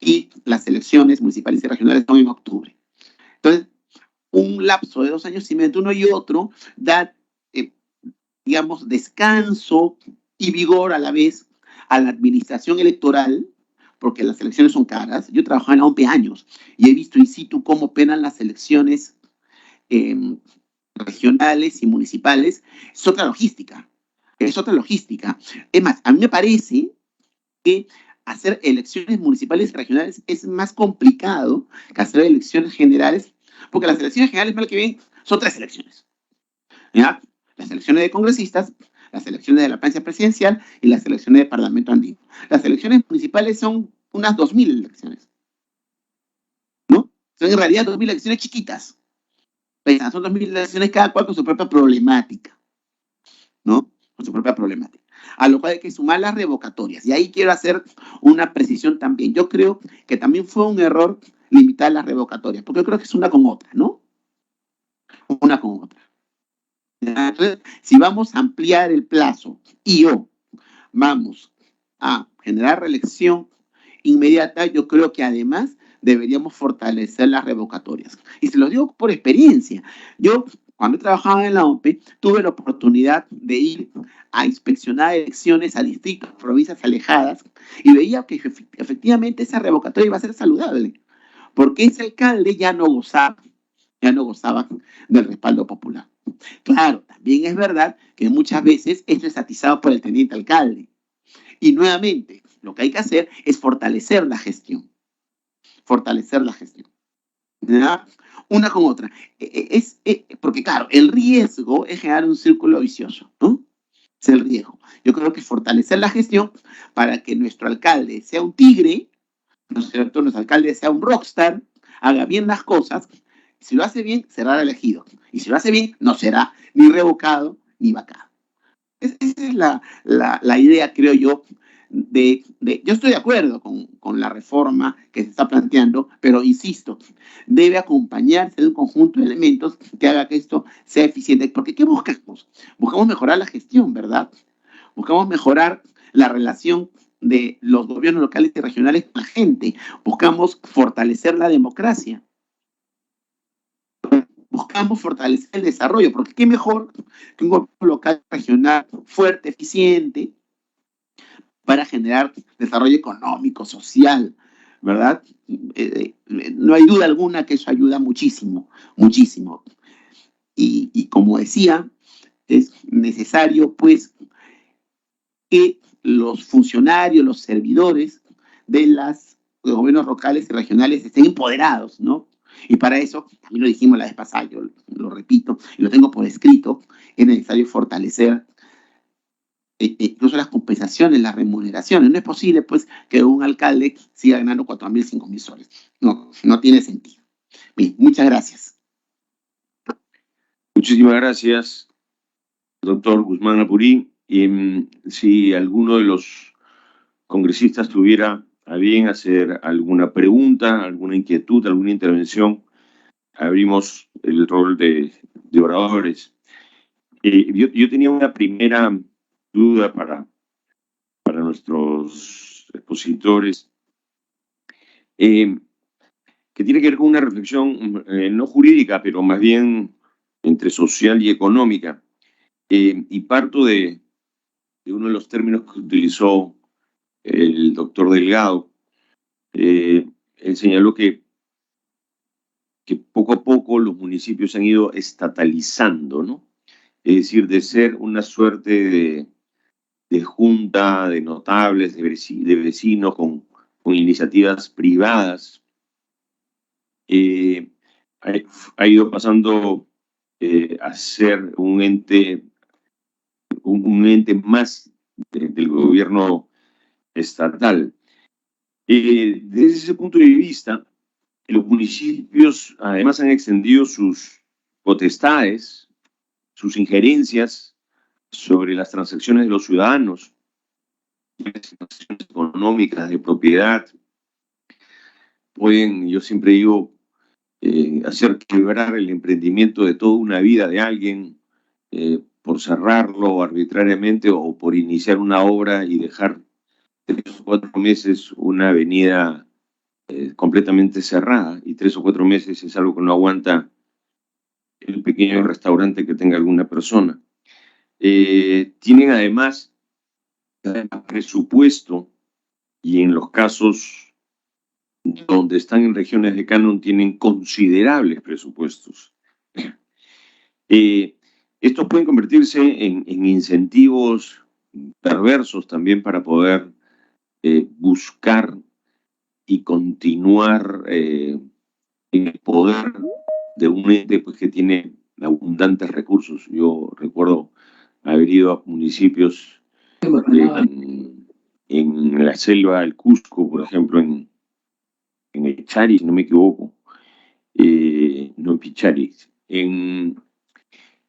y las elecciones municipales y regionales son en octubre. Entonces, un lapso de 2 años y medio entre uno y otro da, digamos, descanso y vigor a la vez a la administración electoral, porque las elecciones son caras. Yo trabajaba en la OMP años y he visto in situ cómo operan las elecciones regionales y municipales. Es otra logística. Es más, a mí me parece que hacer elecciones municipales y regionales es más complicado que hacer elecciones generales, porque las elecciones generales, mal que bien, son 3 elecciones, ¿ya? Las elecciones de congresistas, las elecciones de la plancha presidencial y las elecciones de Parlamento andino. Las elecciones municipales son unas 2.000 elecciones, ¿no? Son en realidad 2.000 elecciones chiquitas. Son 2.000 elecciones cada cual con su propia problemática, ¿no? Con su propia problemática. A lo cual hay que sumar las revocatorias. Y ahí quiero hacer una precisión también. Yo creo que también fue un error limitar las revocatorias, porque yo creo que es una con otra, ¿no? Una con otra. Entonces, si vamos a ampliar el plazo vamos a generar reelección inmediata, yo creo que además deberíamos fortalecer las revocatorias. Y se lo digo por experiencia. Yo, cuando trabajaba en la OMPE, tuve la oportunidad de ir a inspeccionar elecciones a distritos, provincias alejadas, y veía que efectivamente esa revocatoria iba a ser saludable, porque ese alcalde ya no gozaba del respaldo popular. Claro, también es verdad que muchas veces esto es atizado por el teniente alcalde. Y nuevamente, lo que hay que hacer es fortalecer la gestión. Fortalecer la gestión. ¿Ya? Una con otra. Porque claro, el riesgo es generar un círculo vicioso, ¿no? Es el riesgo. Yo creo que fortalecer la gestión para que nuestro alcalde sea un tigre, ¿no es cierto? Nuestro alcalde sea un rockstar, haga bien las cosas. Si lo hace bien, será elegido. Y si lo hace bien, no será ni revocado ni vacado. Esa es la idea, creo yo, yo estoy de acuerdo con la reforma que se está planteando, pero insisto, debe acompañarse de un conjunto de elementos que haga que esto sea eficiente. Porque ¿qué buscamos? Buscamos mejorar la gestión, ¿verdad? Buscamos mejorar la relación de los gobiernos locales y regionales con la gente. Buscamos fortalecer la democracia. Buscamos fortalecer el desarrollo, porque qué mejor que un gobierno local regional fuerte, eficiente, para generar desarrollo económico, social, ¿verdad? No hay duda alguna que eso ayuda muchísimo, muchísimo. Y como decía, es necesario, pues, que los funcionarios, los servidores de los gobiernos locales y regionales estén empoderados, ¿no? Y para eso, también lo dijimos la vez pasada, yo lo repito, y lo tengo por escrito, es necesario fortalecer incluso las compensaciones, las remuneraciones. No es posible, pues, que un alcalde siga ganando 4.000, 5.000 soles. No tiene sentido. Bien, muchas gracias. Muchísimas gracias, doctor Guzmán Apurí. Si alguno de los congresistas tuviera a bien hacer alguna pregunta, alguna inquietud, alguna intervención, abrimos el rol de oradores. Yo tenía una primera duda para nuestros expositores, que tiene que ver con una reflexión no jurídica, pero más bien entre social y económica. Y parto de uno de los términos que utilizó el doctor Delgado. Él señaló que poco a poco los municipios se han ido estatalizando, ¿no? Es decir, de ser una suerte de junta de notables, de vecinos con iniciativas privadas, ha ido pasando a ser un ente más del gobierno estatal. Desde ese punto de vista, los municipios además han extendido sus potestades, sus injerencias sobre las transacciones de los ciudadanos, transacciones económicas, de propiedad. Pueden, yo siempre digo, hacer quebrar el emprendimiento de toda una vida de alguien por cerrarlo arbitrariamente o por iniciar una obra y dejar 3 o 4 meses una avenida completamente cerrada, y 3 o 4 meses es algo que no aguanta el pequeño restaurante que tenga alguna persona. Tienen además presupuesto, y en los casos donde están en regiones de canon tienen considerables presupuestos. Estos pueden convertirse en incentivos perversos también para poder buscar y continuar en el poder de un ente, pues, que tiene abundantes recursos. Yo recuerdo haber ido a municipios en la selva del Cusco, por ejemplo, en el Chari, si no me equivoco, no en Pichari,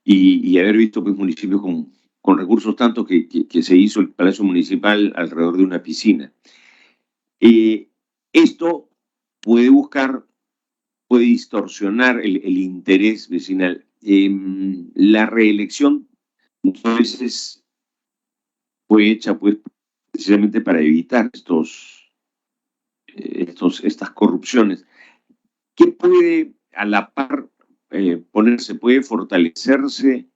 y haber visto, pues, municipios con recursos tanto que se hizo el Palacio Municipal alrededor de una piscina. Esto puede distorsionar el interés vecinal. La reelección muchas veces fue hecha, pues, precisamente para evitar estas corrupciones. ¿qué puede a la par ponerse, puede fortalecerse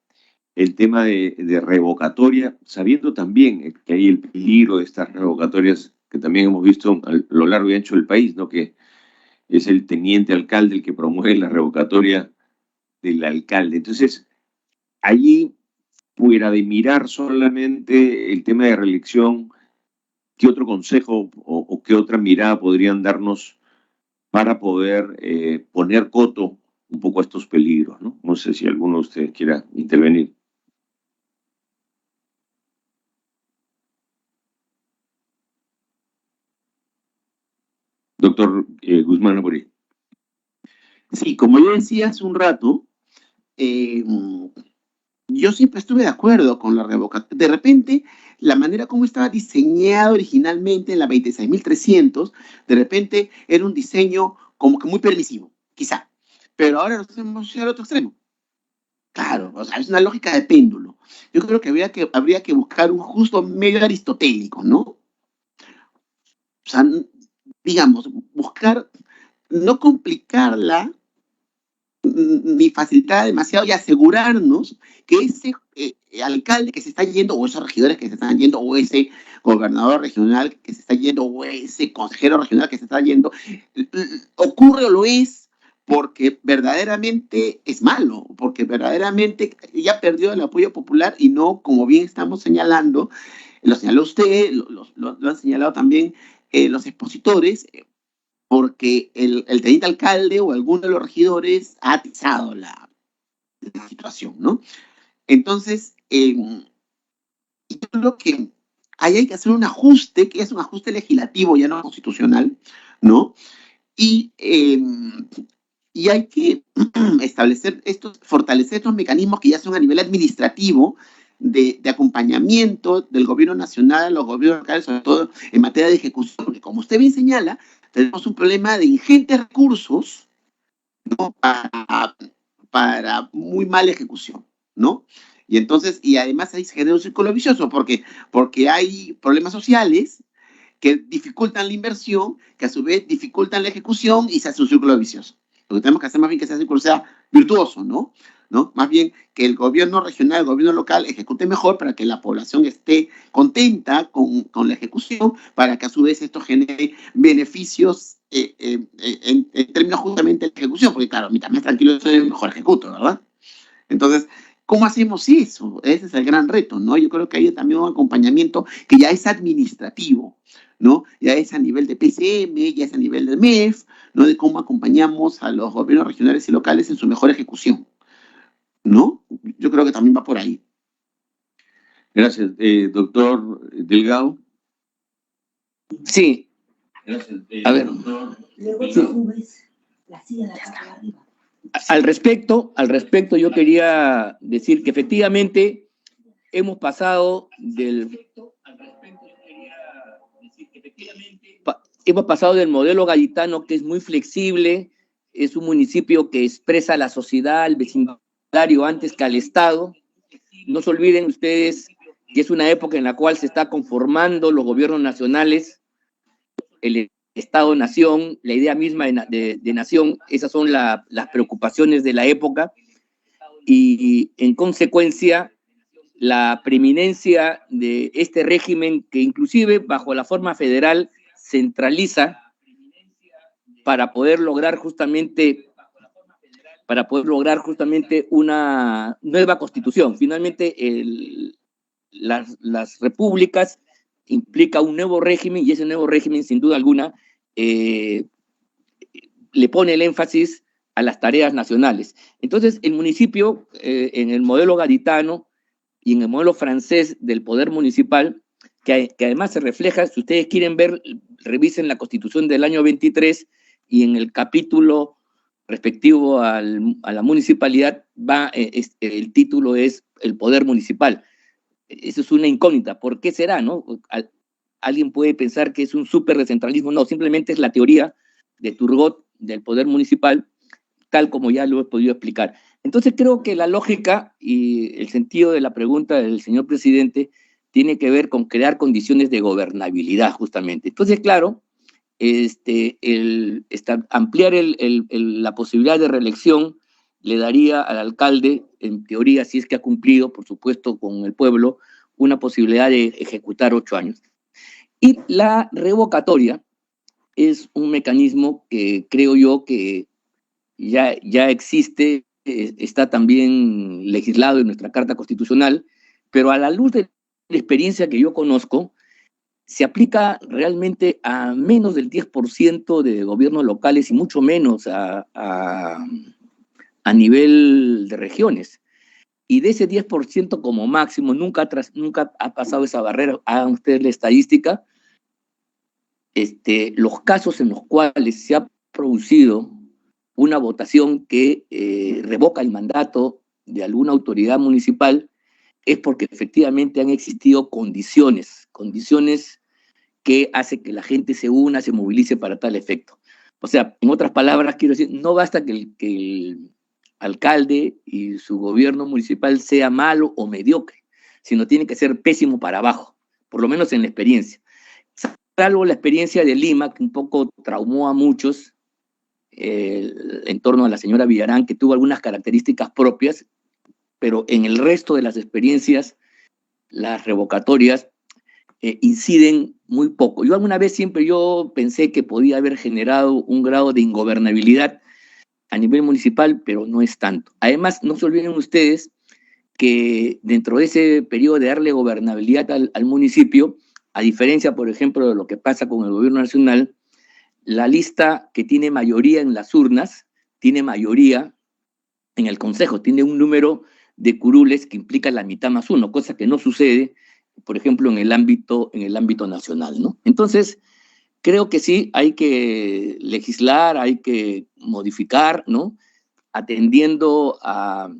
el tema de revocatoria, sabiendo también que hay el peligro de estas revocatorias que también hemos visto a lo largo y ancho del país, ¿no? Que es el teniente alcalde el que promueve la revocatoria del alcalde. Entonces, allí, fuera de mirar solamente el tema de reelección, ¿qué otro consejo o qué otra mirada podrían darnos para poder poner coto un poco a estos peligros, ¿no? No sé si alguno de ustedes quiera intervenir. Doctor Guzmán Amorí. Sí, como yo decía hace un rato, yo siempre estuve de acuerdo con la revocatoria. De repente, la manera como estaba diseñado originalmente en la 26.300, de repente era un diseño como que muy permisivo, quizá. Pero ahora nos hemos llegado al otro extremo. Claro, o sea, es una lógica de péndulo. Yo creo que habría que buscar un justo medio aristotélico, ¿no? O sea, digamos, buscar no complicarla ni facilitar demasiado y asegurarnos que ese alcalde que se está yendo, o esos regidores que se están yendo, o ese gobernador regional que se está yendo, o ese consejero regional que se está yendo, ocurre o lo es porque verdaderamente es malo, porque verdaderamente ya perdió el apoyo popular y no, como bien estamos señalando, lo señaló usted, lo han señalado también los expositores, porque el teniente alcalde o alguno de los regidores ha atizado la situación, ¿no? Entonces, yo creo que ahí hay que hacer un ajuste, que es un ajuste legislativo, ya no constitucional, ¿no? Y hay que fortalecer estos mecanismos que ya son a nivel administrativo, de acompañamiento del gobierno nacional a los gobiernos locales, sobre todo en materia de ejecución, porque como usted bien señala, tenemos un problema de ingentes recursos, ¿no? para muy mala ejecución, ¿no? Y entonces, y además ahí se genera un círculo vicioso, porque hay problemas sociales que dificultan la inversión, que a su vez dificultan la ejecución y se hace un círculo vicioso. Lo que tenemos que hacer más bien que ese círculo sea virtuoso, ¿no? Más bien que el gobierno regional, el gobierno local ejecute mejor para que la población esté contenta con la ejecución, para que a su vez esto genere beneficios en términos justamente de la ejecución, porque claro, mientras más tranquilo soy, mejor ejecuto, ¿verdad? Entonces, ¿cómo hacemos eso? Ese es el gran reto, ¿no? Yo creo que hay también un acompañamiento que ya es administrativo, ¿no? Ya es a nivel de PCM, ya es a nivel del MEF, ¿no? De cómo acompañamos a los gobiernos regionales y locales en su mejor ejecución, ¿no? Yo creo que también va por ahí. Gracias. Doctor Delgado. Sí. Gracias. A ver. Al respecto, yo quería decir que efectivamente hemos pasado del modelo gaditano, que es muy flexible, es un municipio que expresa a la sociedad, al vecindario antes que al Estado. No se olviden ustedes que es una época en la cual se está conformando los gobiernos nacionales, el Estado-nación, la idea misma de nación. Esas son las preocupaciones de la época, y en consecuencia la preeminencia de este régimen, que inclusive bajo la forma federal centraliza para poder lograr justamente una nueva constitución. Finalmente, las repúblicas implica un nuevo régimen, y ese nuevo régimen, sin duda alguna, le pone el énfasis a las tareas nacionales. Entonces, el municipio, en el modelo gaditano y en el modelo francés del poder municipal, que además se refleja, si ustedes quieren ver, revisen la Constitución del año 23, y en el capítulo respectivo a la municipalidad el título es el poder municipal. Eso es una incógnita. ¿Por qué será, no? Alguien puede pensar que es un súper descentralismo. No, simplemente es la teoría de Turgot del poder municipal, tal como ya lo he podido explicar. Entonces creo que la lógica y el sentido de la pregunta del señor presidente tiene que ver con crear condiciones de gobernabilidad, justamente. Entonces, claro, ampliar la posibilidad de reelección le daría al alcalde, en teoría, si es que ha cumplido, por supuesto, con el pueblo, una posibilidad de ejecutar 8 años. Y la revocatoria es un mecanismo que creo yo que ya existe, está también legislado en nuestra Carta Constitucional, pero a la luz de la experiencia que yo conozco, se aplica realmente a menos del 10% de gobiernos locales y mucho menos a nivel de regiones. Y de ese 10% como máximo, nunca ha pasado esa barrera. Hagan ustedes la estadística. Los casos en los cuales se ha producido una votación que revoca el mandato de alguna autoridad municipal es porque efectivamente han existido condiciones que hacen que la gente se una, se movilice para tal efecto. O sea, en otras palabras, quiero decir, no basta que el alcalde y su gobierno municipal sea malo o mediocre, sino tiene que ser pésimo para abajo, por lo menos en la experiencia. Salvo la experiencia de Lima, que un poco traumó a muchos en torno a la señora Villarán, que tuvo algunas características propias, pero en el resto de las experiencias, las revocatorias inciden muy poco. Yo alguna vez yo pensé que podía haber generado un grado de ingobernabilidad a nivel municipal, pero no es tanto. Además, no se olviden ustedes que dentro de ese periodo de darle gobernabilidad al municipio, a diferencia, por ejemplo, de lo que pasa con el gobierno nacional, la lista que tiene mayoría en las urnas, tiene mayoría en el consejo, tiene un número de curules que implica la mitad más uno, cosa que no sucede, por ejemplo, en el ámbito nacional, ¿no? Entonces, creo que sí, hay que legislar, hay que modificar, ¿no? Atendiendo a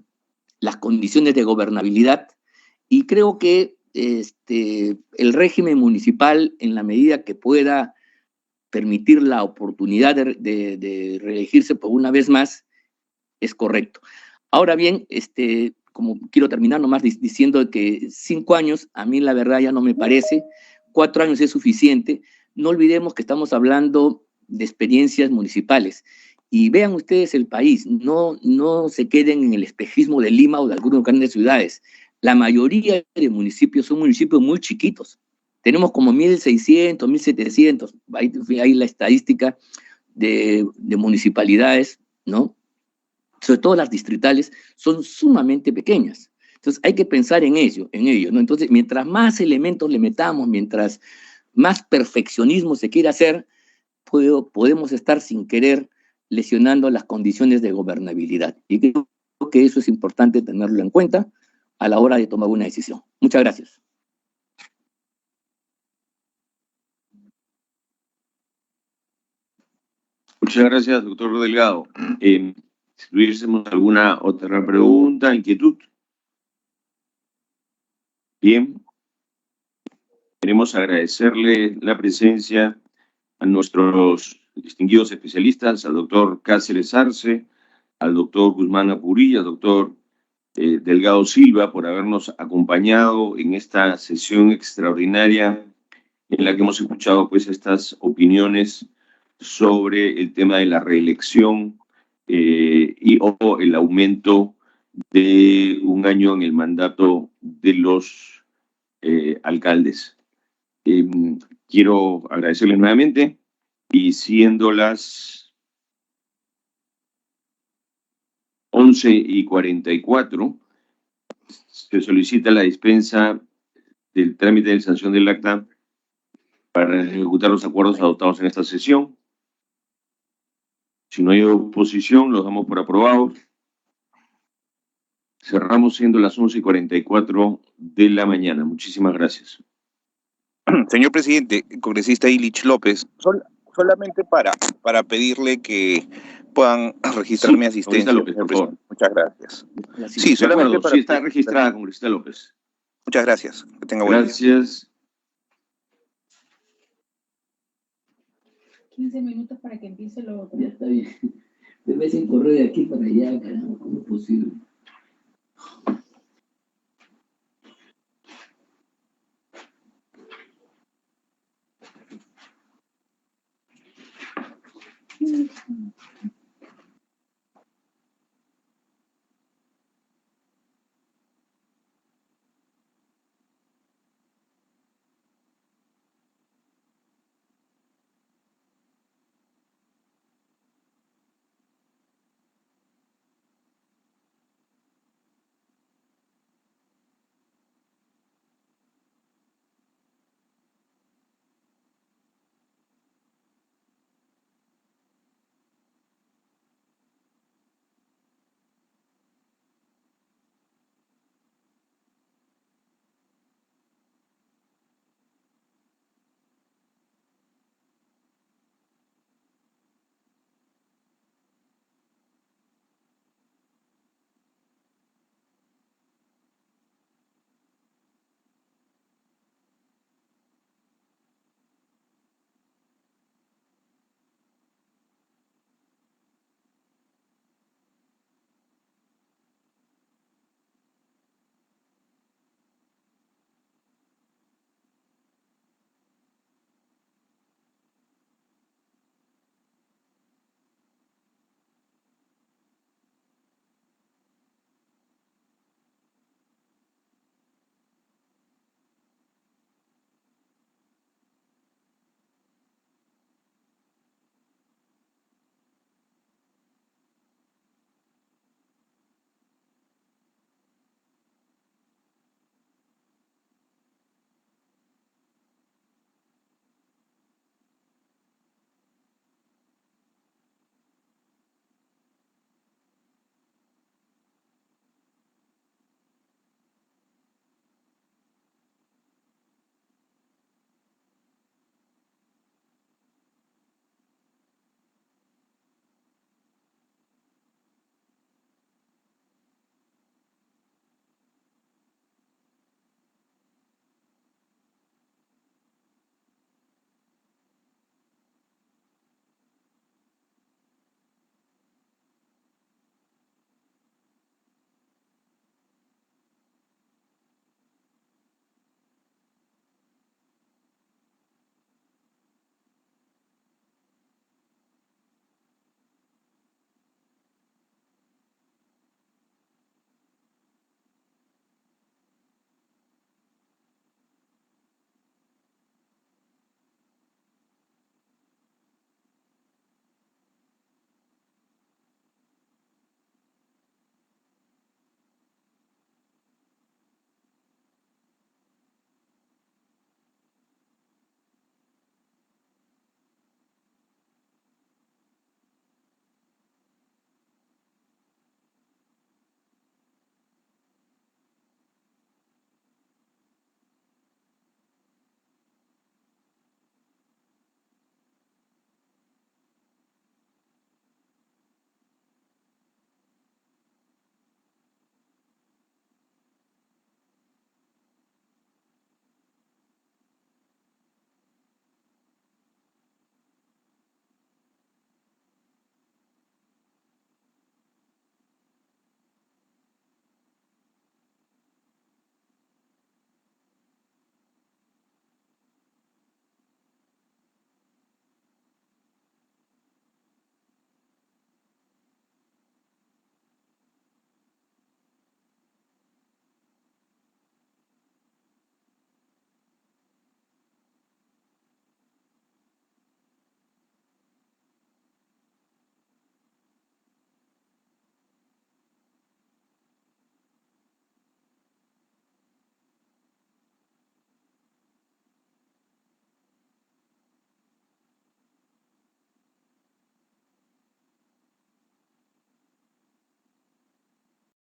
las condiciones de gobernabilidad, y creo que el régimen municipal, en la medida que pueda permitir la oportunidad de reelegirse por una vez más, es correcto. Ahora bien, como quiero terminar nomás diciendo que 5 años, a mí la verdad ya no me parece, 4 años es suficiente. No olvidemos que estamos hablando de experiencias municipales. Y vean ustedes el país, no se queden en el espejismo de Lima o de algunas grandes ciudades. La mayoría de municipios son municipios muy chiquitos. Tenemos como 1.600, 1.700, hay la estadística de municipalidades, ¿no? Sobre todo las distritales, son sumamente pequeñas. Entonces hay que pensar en ello, ¿no? Entonces, mientras más elementos le metamos, mientras más perfeccionismo se quiera hacer, podemos estar sin querer lesionando las condiciones de gobernabilidad. Y creo que eso es importante tenerlo en cuenta a la hora de tomar una decisión. Muchas gracias. Muchas gracias, doctor Delgado. Si tuviésemos alguna otra pregunta, inquietud. Bien. Queremos agradecerle la presencia a nuestros distinguidos especialistas, al doctor Cáceres Arce, al doctor Guzmán Apurilla, al doctor Delgado Silva, por habernos acompañado en esta sesión extraordinaria en la que hemos escuchado pues estas opiniones sobre el tema de la reelección o el aumento de 1 año en el mandato de los alcaldes. Quiero agradecerles nuevamente, y siendo las 11:44, se solicita la dispensa del trámite de sanción del acta para ejecutar los acuerdos adoptados en esta sesión. Si no hay oposición, los damos por aprobados. Cerramos siendo las 11:44 de la mañana. Muchísimas gracias. Señor presidente, congresista Illich López, solamente para pedirle que puedan registrar mi asistencia. López, por favor. Muchas gracias. Sí, solamente para... Sí, está registrada, congresista López. Muchas gracias. Que tenga buen día. Gracias. 15 minutos para que empiece lo otro. Ya está bien. Debes correr de aquí para allá, caramba, ¿cómo es posible?